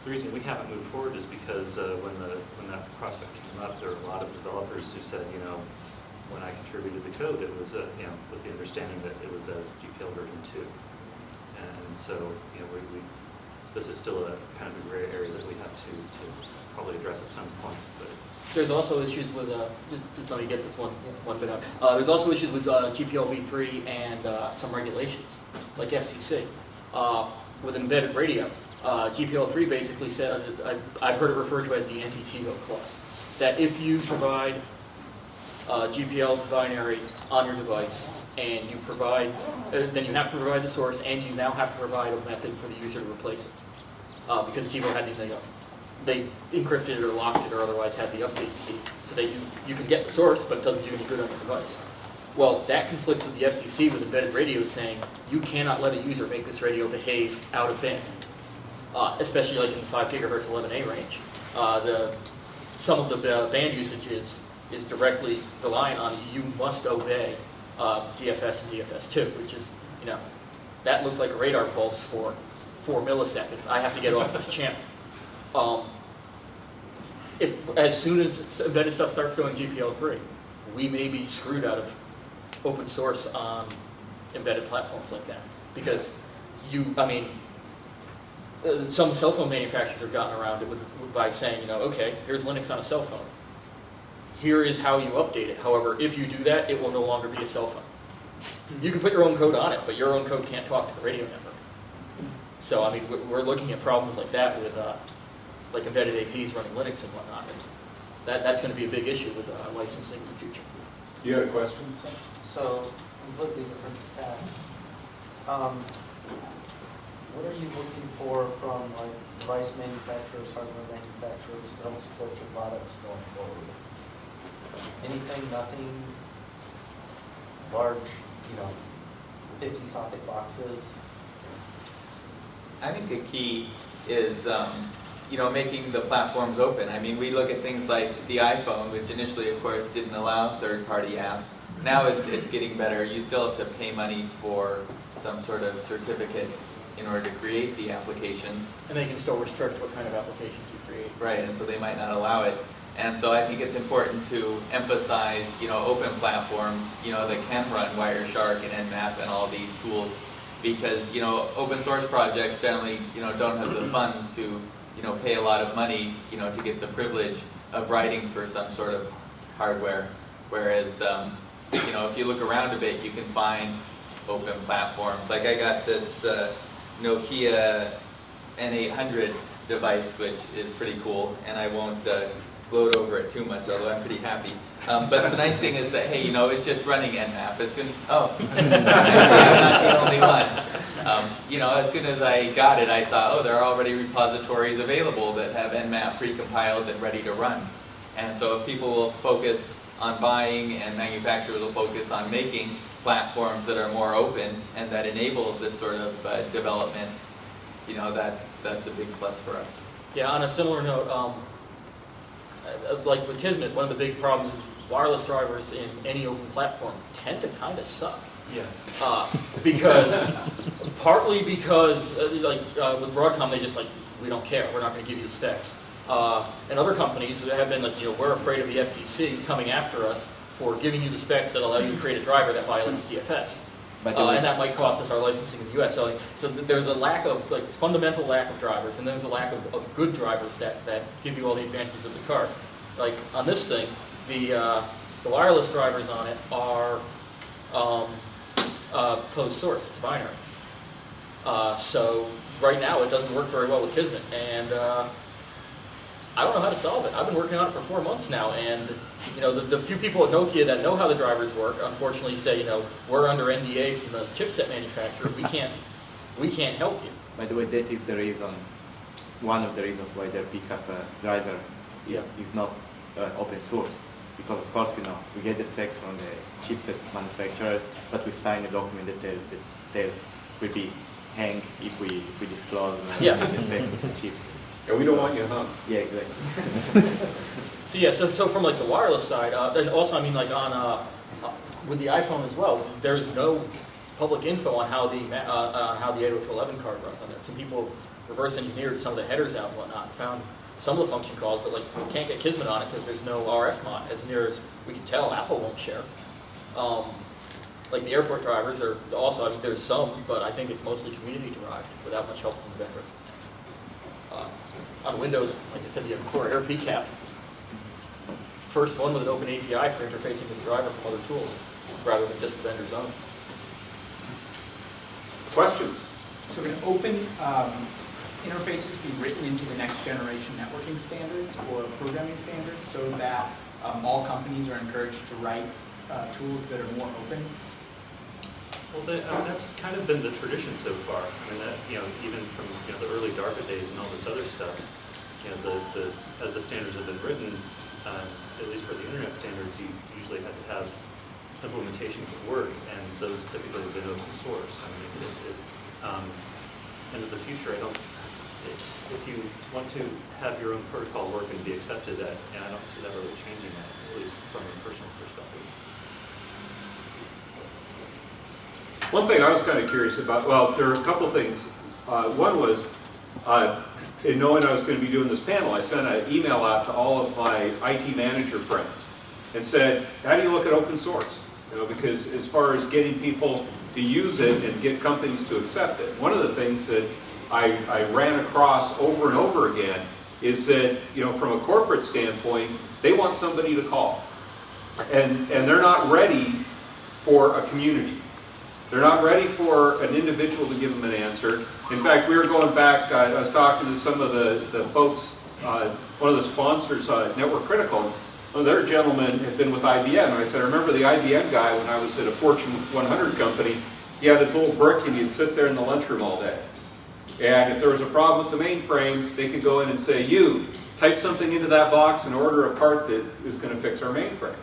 reason we haven't moved forward is because when that prospect came up, there were a lot of developers who said, you know, when I contributed the code, it was you know, with the understanding that it was as GPL version 2. And so, you know, this is still a kind of a gray area that we have to probably address at some point. But There's also issues with, just let me get this one bit up. There's also issues with GPL v3 and some regulations, like FCC. With embedded radio, GPL 3 basically said, I've heard it referred to as the anti-TiVo clause, that if you provide GPL binary on your device and you provide, then you have to provide the source and you now have to provide a method for the user to replace it. Because TiVo had anything up. They encrypted it or locked it or otherwise had the update key. So you can get the source, but it doesn't do any good on your device. Well, that conflicts with the FCC with embedded radio saying you cannot let a user make this radio behave out of band, especially like in the 5 gigahertz 11A range. Some of the band usage is directly reliant on you must obey DFS and DFS2, which is, you know, that looked like a radar pulse for 4 milliseconds. I have to get off this channel. As soon as embedded stuff starts going GPL 3, we may be screwed out of open source on embedded platforms like that. Because some cell phone manufacturers have gotten around it by saying, you know, okay, here's Linux on a cell phone. Here is how you update it. However, if you do that, it will no longer be a cell phone. You can put your own code on it, but your own code can't talk to the radio network. So, I mean, we're looking at problems like that with like embedded APs running Linux and whatnot. And that's going to be a big issue with licensing in the future. You had a question? So, completely different tack. What are you looking for from like device manufacturers, hardware manufacturers to help support your products going forward? Anything, nothing, large, 50-socket boxes? I think the key is, making the platforms open. I mean, we look at things like the iPhone, which initially, of course, didn't allow third-party apps. Now it's getting better. You still have to pay money for some sort of certificate in order to create the applications. And they can still restrict what kind of applications you create. Right, and so they might not allow it. And so I think it's important to emphasize, open platforms, that can run Wireshark and Nmap and all these tools, because, open source projects generally, don't have the funds to, pay a lot of money, to get the privilege of writing for some sort of hardware. Whereas, if you look around a bit, you can find open platforms. Like I got this Nokia N800 device, which is pretty cool, and I won't gloat over it too much, although I'm pretty happy. But the nice thing is that, hey, it's just running Nmap. I'm not the only one. As soon as I got it, I saw, there are already repositories available that have Nmap pre-compiled and ready to run. And so if people will focus on buying and manufacturers will focus on making platforms that are more open and that enable this sort of development, that's a big plus for us. Yeah, on a similar note, like with Kismet, one of the big problems is wireless drivers in any open platform tend to kind of suck. Yeah. Partly because, with Broadcom, they just we don't care, we're not going to give you the specs. And other companies have been we're afraid of the FCC coming after us for giving you the specs that allow you to create a driver that violates DFS. And that might cost us our licensing in the U.S. So there's a lack of, fundamental lack of drivers, and there's a lack of good drivers that give you all the advantages of the card. Like on this thing, the wireless drivers on it are closed source, it's binary. So right now it doesn't work very well with Kismet, and I don't know how to solve it. I've been working on it for 4 months now, and the few people at Nokia that know how the drivers work, unfortunately say, we're under NDA from the chipset manufacturer. We can't help you. By the way, that is the reason, one of the reasons why their pickup driver is not open source. Because of course, we get the specs from the chipset manufacturer, but we sign a document that tells will be hang if we disclose the specs of the chipset. And we don't want you hung. Yeah, exactly. So from the wireless side, and also on with the iPhone as well, there's no public info on how the 802.11 card runs on there. Some people reverse engineered some of the headers out and whatnot, and found some of the function calls, but we can't get Kismet on it because there's no RF mod. As near as we can tell, Apple won't share. The airport drivers are also, there's some, but I think it's mostly community derived without much help from the vendors. On Windows, like I said, you have Core Air PCAP. First one with an open API for interfacing with the driver from other tools, rather than just the vendor's own. Questions? So can open interfaces be written into the next generation networking standards or programming standards so that all companies are encouraged to write tools that are more open? Well, that's kind of been the tradition so far. Even from the early DARPA days and all this other stuff, as the standards have been written, at least for the internet standards, you usually had to have implementations that work, and those typically have been open source. And in the future, if you want to have your own protocol work and be accepted, and I don't see that really changing that, at least from a personal perspective. One thing I was kind of curious about, there are a couple things. One was, in knowing I was going to be doing this panel, I sent an email out to all of my IT manager friends and said, how do you look at open source? Because as far as getting people to use it and get companies to accept it, one of the things that I ran across over and over again is that, from a corporate standpoint, they want somebody to call. And they're not ready for a community. They're not ready for an individual to give them an answer. In fact, we were going back, I was talking to some of the folks one of the sponsors, Network Critical, well, their gentleman had been with IBM, and I said, I remember the IBM guy when I was at a Fortune 100 company. He had this little brick, and he'd sit there in the lunchroom all day. And if there was a problem with the mainframe, they could go in and say, you, type something into that box and order a part that is going to fix our mainframe.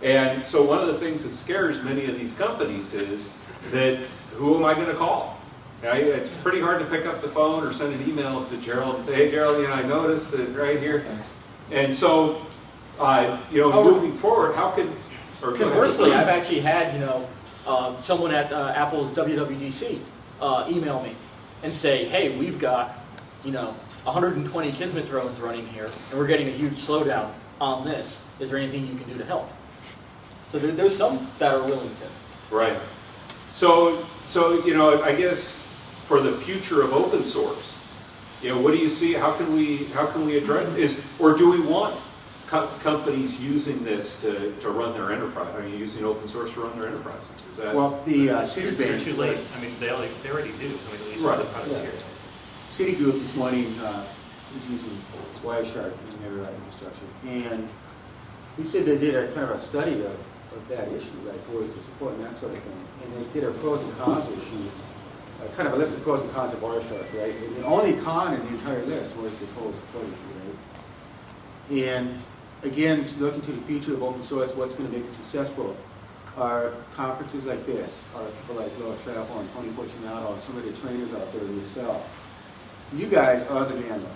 And so one of the things that scares many of these companies is that, who am I going to call? It's pretty hard to pick up the phone or send an email to Gerald and say, hey, Gerald, I noticed it right here. And so, moving forward, how can... Conversely, I've actually had, someone at Apple's WWDC email me and say, hey, we've got, 120 Kismet drones running here, and we're getting a huge slowdown on this. Is there anything you can do to help? So there's some that are willing to. Right. So I guess for the future of open source, what do you see? How can we address this? Or do we want companies using this to run their enterprise? I mean, using open source to run their enterprises? Is that the They're Citibank too late. I mean, they already do. I mean, at least Right. the products here. Citigroup this morning was using Wireshark in their infrastructure, and we said they did a kind of a study of that issue, like what is the support and that sort of thing, and they did a pros and cons issue, kind of a list of pros and cons of Wireshark, right? And the only con in the entire list was this whole support issue, right? And again, looking to the future of open source, what's going to make it successful are conferences like this, are people like Laura Travel and Tony Fortunato and some of the trainers out there yourself. You guys are the manual,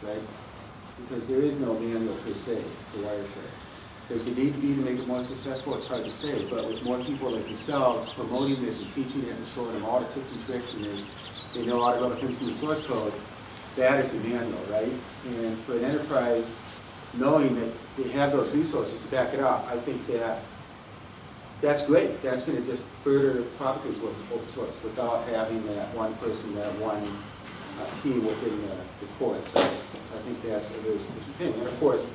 right? Because there is no manual per se for Wireshark. Does it need to be to make it more successful? It's hard to say, but with more people like yourselves promoting this and teaching it and showing them all the tips and tricks, and they know how to go to things from the source code, that is the manual, right? And for an enterprise, knowing that they have those resources to back it up, I think that's great. That's going to just further propagate open source without having that one person, that one team within the core itself. I think that's a very sufficient thing. And of course,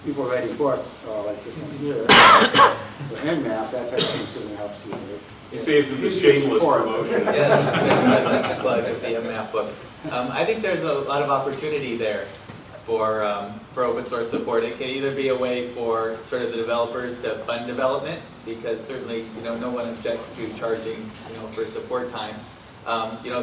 people writing books like this one here, for Nmap, that type of thing certainly helps too. Right? You saved the shameless promotion. Yes, that's plug of the Nmap book. I think there's a lot of opportunity there for open source support. It can either be a way for sort of the developers to fund development, because certainly no one objects to charging for support time.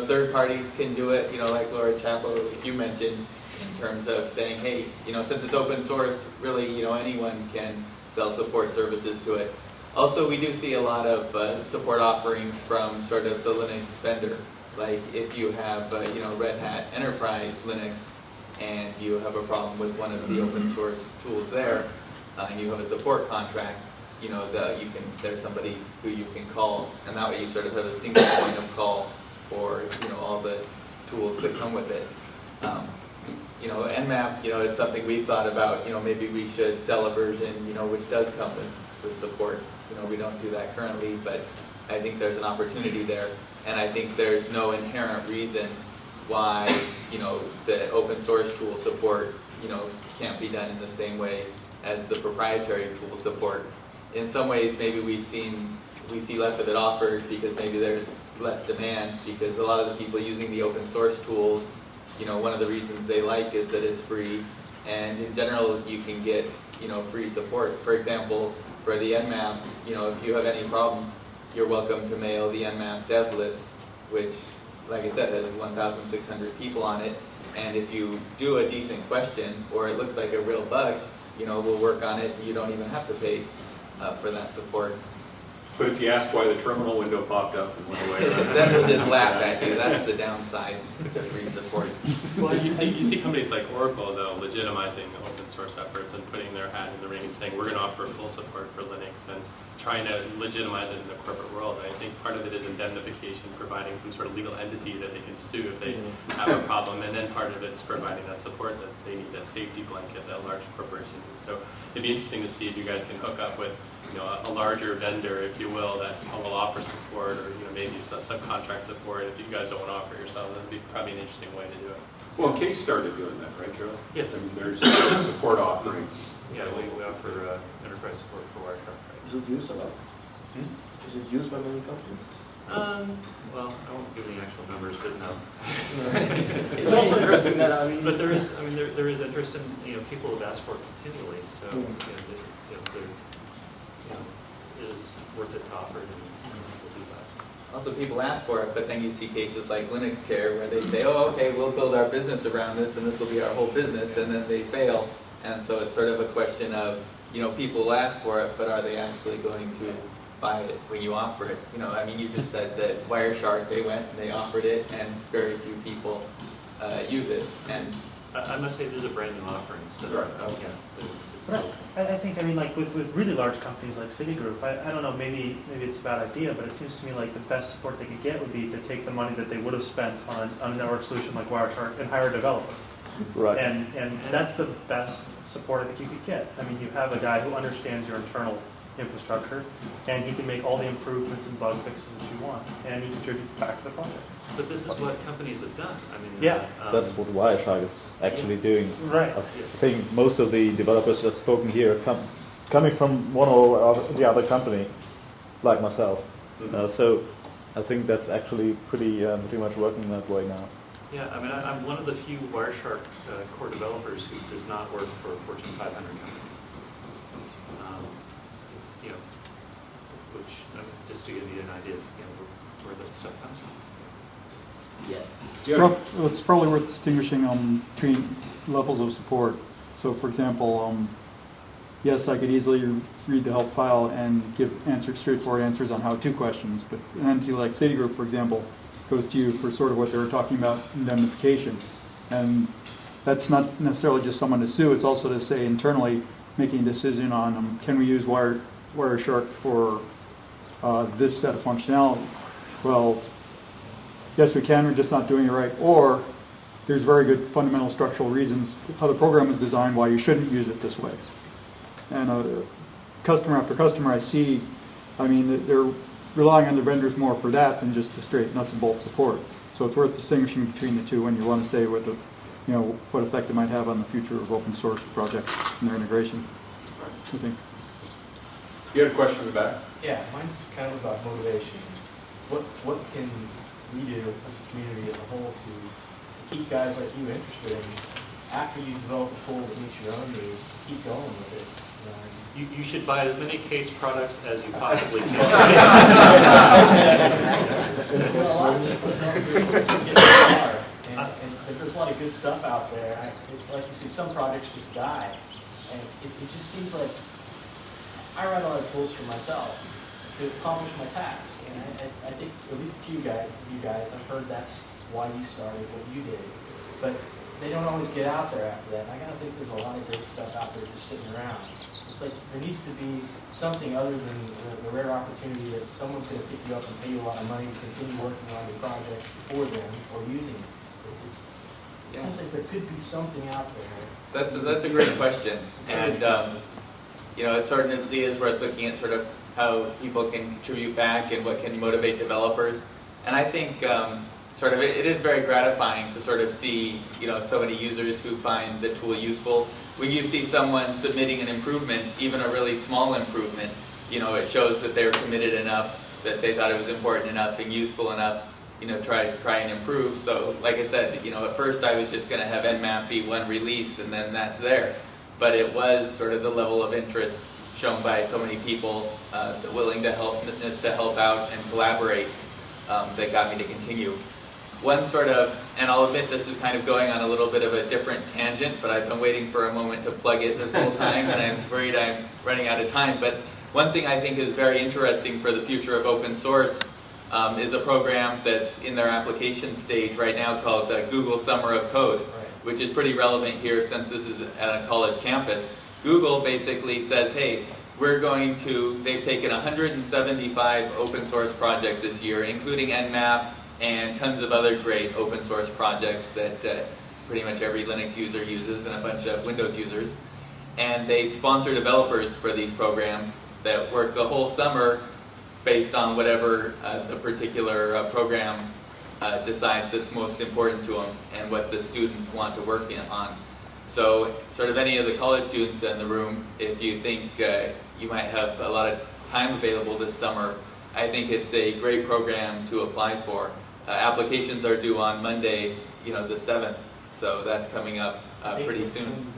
Third parties can do it, like Laura Chappell, you mentioned, in terms of saying, hey, since it's open source, really, anyone can sell support services to it. Also, we do see a lot of support offerings from sort of the Linux vendor. Like if you have, Red Hat Enterprise Linux, and you have a problem with one of the open source tools there, and you have a support contract, there's somebody who you can call, and that way you sort of have a single point of call for all the tools that come with it. Nmap, it's something we've thought about. Maybe we should sell a version, which does come with support. We don't do that currently, but I think there's an opportunity there, and I think there's no inherent reason why the open source tool support can't be done in the same way as the proprietary tool support. In some ways, maybe we see less of it offered because maybe there's less demand, because a lot of the people using the open source tools, one of the reasons they like is that it's free, and in general you can get free support. For example, for the Nmap, if you have any problem, you're welcome to mail the Nmap dev list, which, like I said, has 1,600 people on it, and if you do a decent question or it looks like a real bug, we'll work on it. You don't even have to pay for that support. But if you ask why the terminal window popped up and went away, then we'll just laugh at you. That's the downside to free support. Well, you see companies like Oracle, though, legitimizing open source efforts and putting their hat in the ring and saying, we're going to offer full support for Linux, and trying to legitimize it in the corporate world. I think part of it is indemnification, providing some sort of legal entity that they can sue if they have a problem, and then part of it is providing that support that they need, that safety blanket that large corporations need. So it'd be interesting to see if you guys can hook up with a larger vendor, if you will, that will offer support, or maybe subcontract support if you guys don't want to offer it yourself. That'd be probably an interesting way to do it. Well, Case started doing that, right, Joe? Yes. I mean, there's support offerings. Yeah, we offer enterprise support for Wireshark. Is it used a lot? Is it used by many companies? Well, I won't give any actual numbers, but no. It's also interesting that, I mean... But there is interest in, people have asked for it continually, so, it is worth it to offer it, and we'll do that. Also, people ask for it, but then you see cases like Linux Care where they say, oh, okay, we'll build our business around this, and this will be our whole business, and then they fail. And so it's sort of a question of, people ask for it, but are they actually going to buy it when you offer it? You just said that Wireshark, they went and they offered it, and very few people use it. And I must say it is a brand new offering, so I think, like with really large companies like Citigroup, I don't know, maybe it's a bad idea, but it seems to me like the best support they could get would be to take the money that they would have spent on a network solution like Wireshark and hire a developer. Right. And that's the best support I think you could get. You have a guy who understands your internal infrastructure, and he can make all the improvements and bug fixes that you want, and he contributes back to the project. But this is what companies have done. That's what Wireshark is actually doing. Right. I think most of the developers that have spoken here coming from one or the other company, like myself. So I think that's actually pretty much working that way now. Yeah, I'm one of the few Wireshark core developers who does not work for a Fortune 500 company. Which, just to give you an idea of where that stuff comes from. It's probably worth distinguishing between levels of support. So, for example, yes, I could easily read the help file and give straightforward answers on how-to questions, but an entity like Citigroup, for example, goes to you for sort of what they were talking about, indemnification. And that's not necessarily just someone to sue, it's also to say internally making a decision on can we use Wireshark for this set of functionality. Well, yes, we can, we're just not doing it right. Or there's very good fundamental structural reasons how the program is designed why you shouldn't use it this way. And customer after customer I see, they're relying on their vendors more for that than just the straight nuts and bolts support. So it's worth distinguishing between the two when you want to say what what effect it might have on the future of open source projects and their integration. I think. You had a question in the back? Yeah, mine's kind of about motivation. What can we do as a community as a whole to keep guys like you interested in, after you develop a tool that meets your own needs, keep going with it? You should buy as many case products as you possibly can. And there's a lot of good stuff out there. Like you said, some projects just die. And it just seems like I write a lot of tools for myself to accomplish my task. And I think at least a few guys, I've heard that's why you started what you did. But they don't always get out there after that. And I gotta think there's a lot of great stuff out there just sitting around. It's like there needs to be something other than the rare opportunity that someone's going to pick you up and pay you a lot of money to continue working on your project for them or using it. It seems like there could be something out there. That's a great question, and it certainly is worth looking at sort of how people can contribute back and what can motivate developers. And I think it is very gratifying to sort of see so many users who find the tool useful. When you see someone submitting an improvement, even a really small improvement, it shows that they're committed enough, that they thought it was important enough and useful enough, try and improve. So, like I said, at first I was just going to have Nmap be one release and then that's there. But it was sort of the level of interest shown by so many people, the willingness to help out and collaborate that got me to continue. One sort of, and I'll admit this is kind of going on a little bit of a different tangent, but I've been waiting for a moment to plug it this whole time, and I'm worried I'm running out of time. But one thing I think is very interesting for the future of open source is a program that's in their application stage right now called Google Summer of Code, which is pretty relevant here since this is at a college campus. Google basically says, hey, they've taken 175 open source projects this year, including Nmap, and tons of other great open source projects that pretty much every Linux user uses and a bunch of Windows users. And they sponsor developers for these programs that work the whole summer based on whatever the particular program decides that's most important to them and what the students want to work on. So sort of any of the college students in the room, if you think you might have a lot of time available this summer, I think it's a great program to apply for. Applications are due on Monday, the 7th, so that's coming up pretty soon.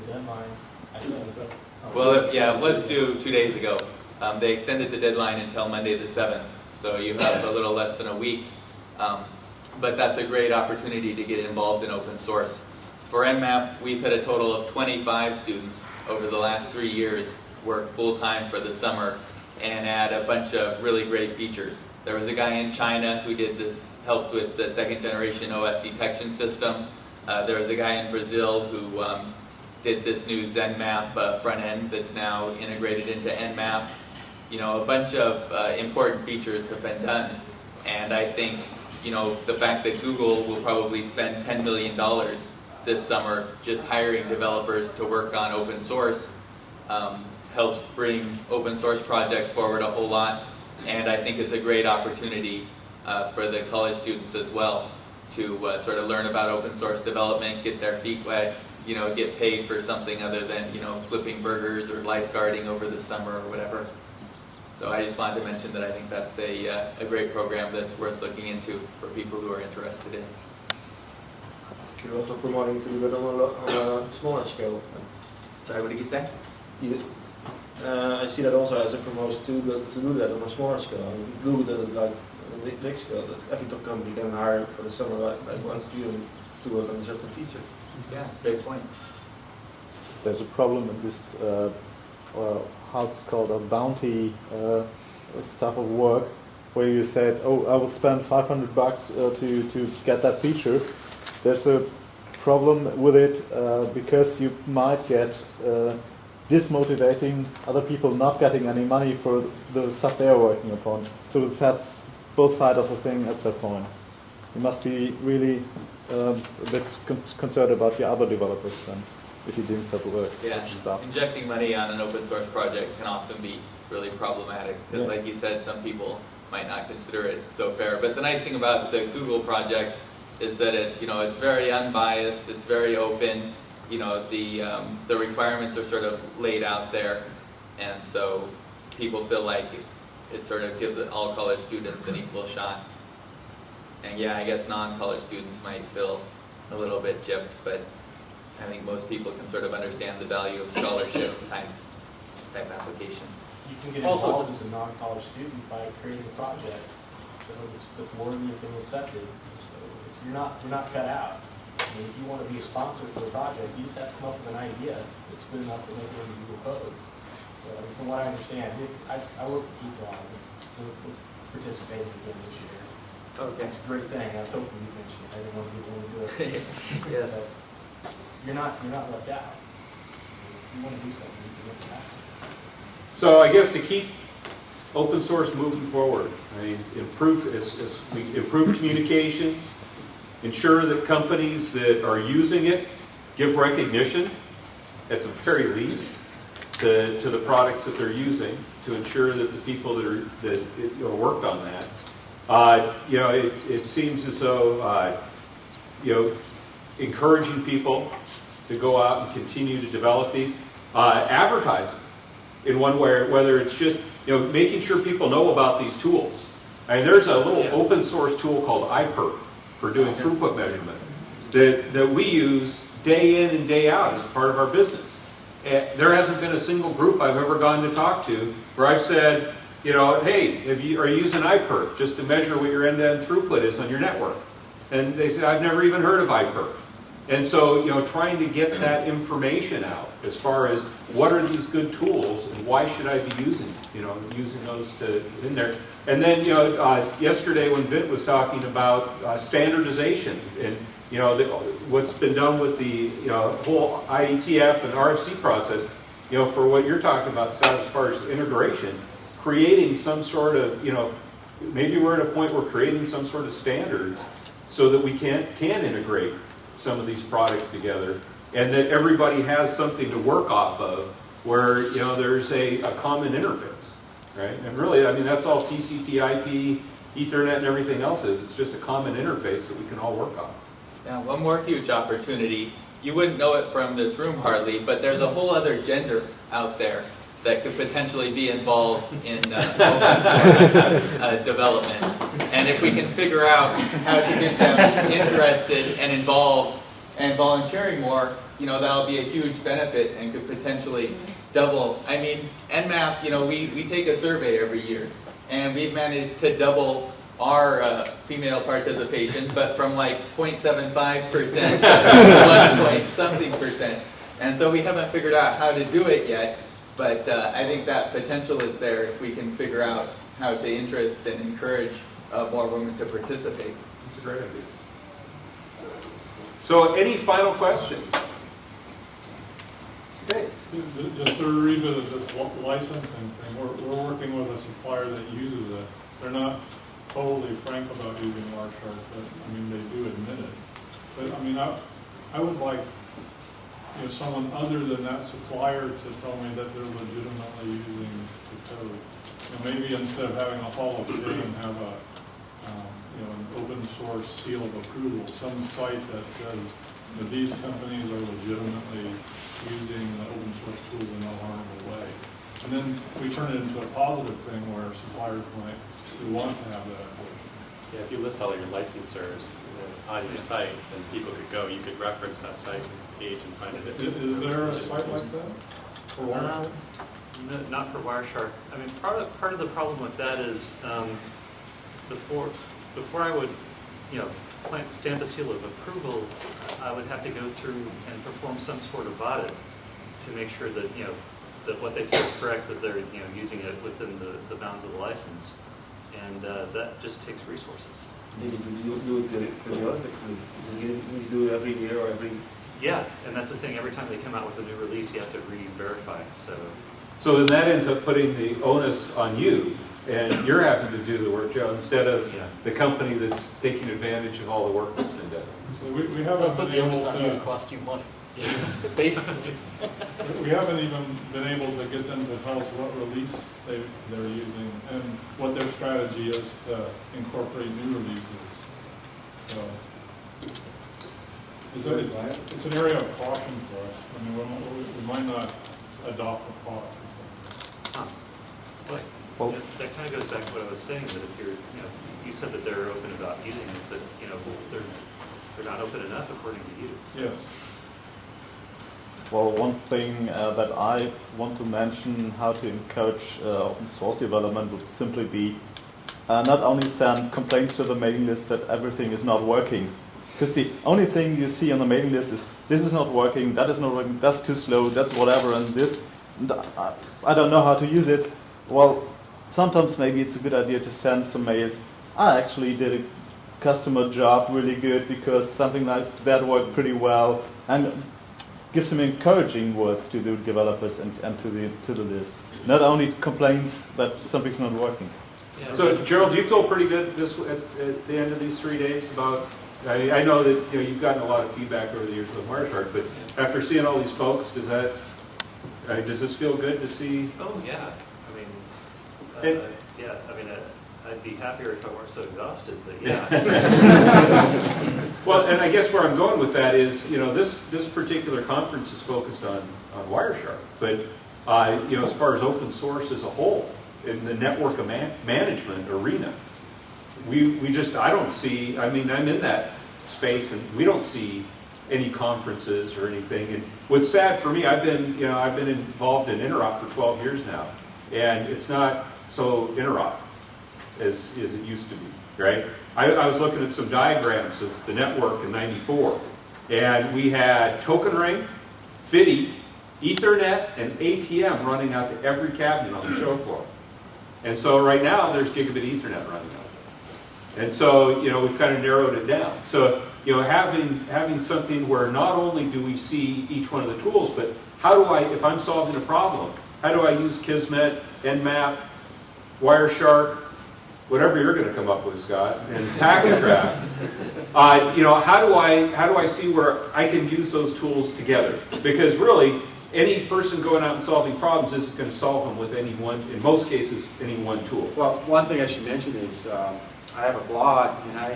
Well, yeah, it was due 2 days ago. They extended the deadline until Monday the 7th, so you have a little less than a week. But that's a great opportunity to get involved in open source. For NMAP, we've had a total of 25 students over the last 3 years work full-time for the summer and add a bunch of really great features. There was a guy in China who did this, helped with the second generation OS detection system. There was a guy in Brazil who did this new ZenMap front end that's now integrated into NMAP. A bunch of important features have been done, and I think the fact that Google will probably spend $10 million this summer just hiring developers to work on open source helps bring open source projects forward a whole lot, and I think it's a great opportunity for the college students as well to sort of learn about open source development, get their feet wet, get paid for something other than flipping burgers or lifeguarding over the summer or whatever. So I just wanted to mention that I think that's a great program that's worth looking into for people who are interested in. You're also promoting to do that on a smaller scale. Sorry, what did you say? I see that also as a promotion to do that on a smaller scale. Google does it like on a big scale, that every top company can hire for the summer like one student to work on a certain feature. Yeah, great point. There's a problem in this, how it's called, a bounty stuff of work, where you said, oh, I will spend $500 to get that feature. There's a problem with it because you might get dismotivating other people not getting any money for the stuff they are working upon. So it has both sides of the thing at that point. You must be really a bit concerned about your other developers then, if you're doing such work, Yeah, such stuff. injecting money on an open source project can often be really problematic because, like you said, some people might not consider it so fair. But the nice thing about the Google project is that it's it's very unbiased, it's very open. The requirements are sort of laid out there, and so people feel like it sort of gives all college students an equal shot. And yeah, I guess non-college students might feel a little bit gypped, but I think most people can sort of understand the value of scholarship type applications. You can get involved as a non-college student by creating a project, so it's worthy of being accepted. So you're not cut out. I mean, if you want to be a sponsor for a project, you just have to come up with an idea that's good enough to make it into Google code. So from what I understand, I work with people on it. We're participating again this year. Okay. It's a great thing. I was hoping you mentioned it. I didn't want people to do it. Yes. But you're not left out. If you want to do something, you can make it happen. So I guess to keep open source moving forward, improve communications, ensure that companies that are using it give recognition, at the very least, to the products that they're using, to ensure that the people that worked on that. It seems as though encouraging people to go out and continue to develop these, advertising in one way, whether it's just making sure people know about these tools. There's a little open source tool called iPerf for doing throughput measurement that we use day in and day out as a part of our business. There hasn't been a single group I've ever gone to talk to where I've said, hey, are you using iPerf just to measure what your end-to-end throughput is on your network? And they say, I've never even heard of iPerf. And so, trying to get that information out as far as what are these good tools and why should I be using those in there. And then, yesterday when Vint was talking about standardization and, what's been done with the, whole IETF and RFC process, for what you're talking about, Scott, as far as integration, creating some sort of, maybe we're at a point where creating some sort of standards so that we can integrate some of these products together, and that everybody has something to work off of where there's a common interface, right? And really, that's all TCP/IP, Ethernet, and everything else is. It's just a common interface that we can all work on. Now, one more huge opportunity. You wouldn't know it from this room hardly, but there's a whole other gender out there that could potentially be involved in open source development. And if we can figure out how to get them interested and involved and volunteering more, that'll be a huge benefit and could potentially double. I mean, Nmap, we take a survey every year, and we've managed to double our female participation, but from like 0.75% to 1 point something percent. And so we haven't figured out how to do it yet, but I think that potential is there if we can figure out how to interest and encourage more women to participate. That's a great idea. So any final questions? Okay. Just to revisit this licensing thing, we're working with a supplier that uses it. They're not totally frank about using Wireshark, but I mean they do admit it. But I mean I would like someone other than that supplier to tell me that they're legitimately using the code. Maybe instead of having a Hall of Fame, have a an open source seal of approval, some site that says that these companies are legitimately using the open source tool in no harmful way. And then we turn it into a positive thing where suppliers might want to have that. Yeah, if you list all your licensors on your site, then people could go. You could reference that site page and find it. Is there a site like that for Wireshark? Not for Wireshark. I mean, part of the problem with that is before I would, stamp a seal of approval, I would have to go through and perform some sort of audit to make sure that that what they say is correct, that they're using it within the bounds of the license, and that just takes resources. Maybe you do it periodically. You do it every year or every. Yeah, and that's the thing. Every time they come out with a new release, you have to re-verify. So then that ends up putting the onus on you, and you're having to do the work, Joe, instead of the company that's taking advantage of all the work that's been done. So we haven't been able to cost you money. Basically. We haven't even been able to get them to tell us what release they're using and what their strategy is to incorporate new releases. So it's an area of caution for us. I mean, we might not adopt the product. Well, that kind of goes back to what I was saying, that if you're, you said that they're open about using it, but they're not open enough according to you. Yes. Well, one thing that I want to mention, how to encourage open source development, would simply be not only send complaints to the mailing list that everything is not working. Because the only thing you see on the mailing list is, this is not working, that is not working, that's too slow, that's whatever, and this, I don't know how to use it. Well, sometimes maybe it's a good idea to send some mails. I actually did a customer job really good because something like that worked pretty well, and give some encouraging words to the developers and to the list. Not only complaints that something's not working. Yeah. So, Gerald, do you feel pretty good at the end of these 3 days about? I know that you've gotten a lot of feedback over the years with Wireshark, but after seeing all these folks, does this feel good to see? Oh yeah, I'd be happier if I weren't so exhausted, but yeah. Well, and I guess where I'm going with that is, this particular conference is focused on Wireshark, but as far as open source as a whole, in the network management arena, I don't see, I'm in that space, and we don't see any conferences or anything. And what's sad for me, I've been involved in interop for 12 years now, and it's not so interop as it used to be, right? I was looking at some diagrams of the network in '94, and we had token ring, FIDI, Ethernet, and ATM running out to every cabinet on the show floor. And so right now, there's gigabit Ethernet running out. And so, we've kind of narrowed it down. So, having something where not only do we see each one of the tools, but how do I, if I'm solving a problem, how do I use Kismet, Nmap, Wireshark, whatever you're going to come up with, Scott, and Packet-Trap, how do I see where I can use those tools together? Because really, any person going out and solving problems isn't going to solve them with any one, in most cases, any one tool. Well, one thing I should mention is I have a blog, and I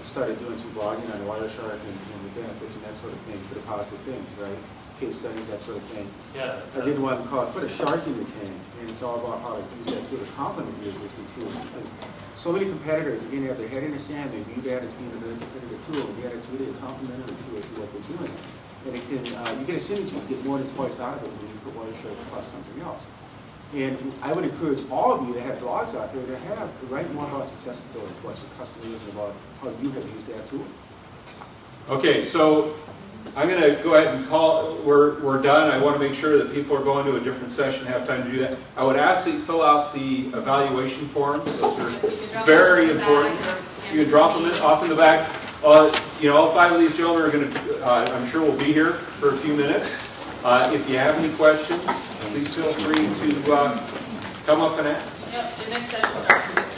started doing some blogging on Wireshark and the benefits and that sort of thing for the positive things, right? case studies, that sort of thing. Yeah. I did one called Put a Shark in the Tank, and it's all about how to use that tool to complement your existing tools. Because so many competitors, again, they have their head in the sand, they view that as being a very competitive tool, and yet it's really a complementary tool to what they're doing. And it can, you get a synergy, you get more than twice out of it when you put Wireshark plus something else. And I would encourage all of you that have blogs out there to write more about success stories, about your customers, and about how you have used that tool. Okay, so I'm going to go ahead and call, we're done. I want to make sure that people are going to a different session, have time to do that. I would ask that you fill out the evaluation forms. Those are very important. You can drop them off in the back. You know, all 5 of these gentlemen are going to, I'm sure will be here for a few minutes. If you have any questions, please feel free to come up and ask. Yep, the next session starts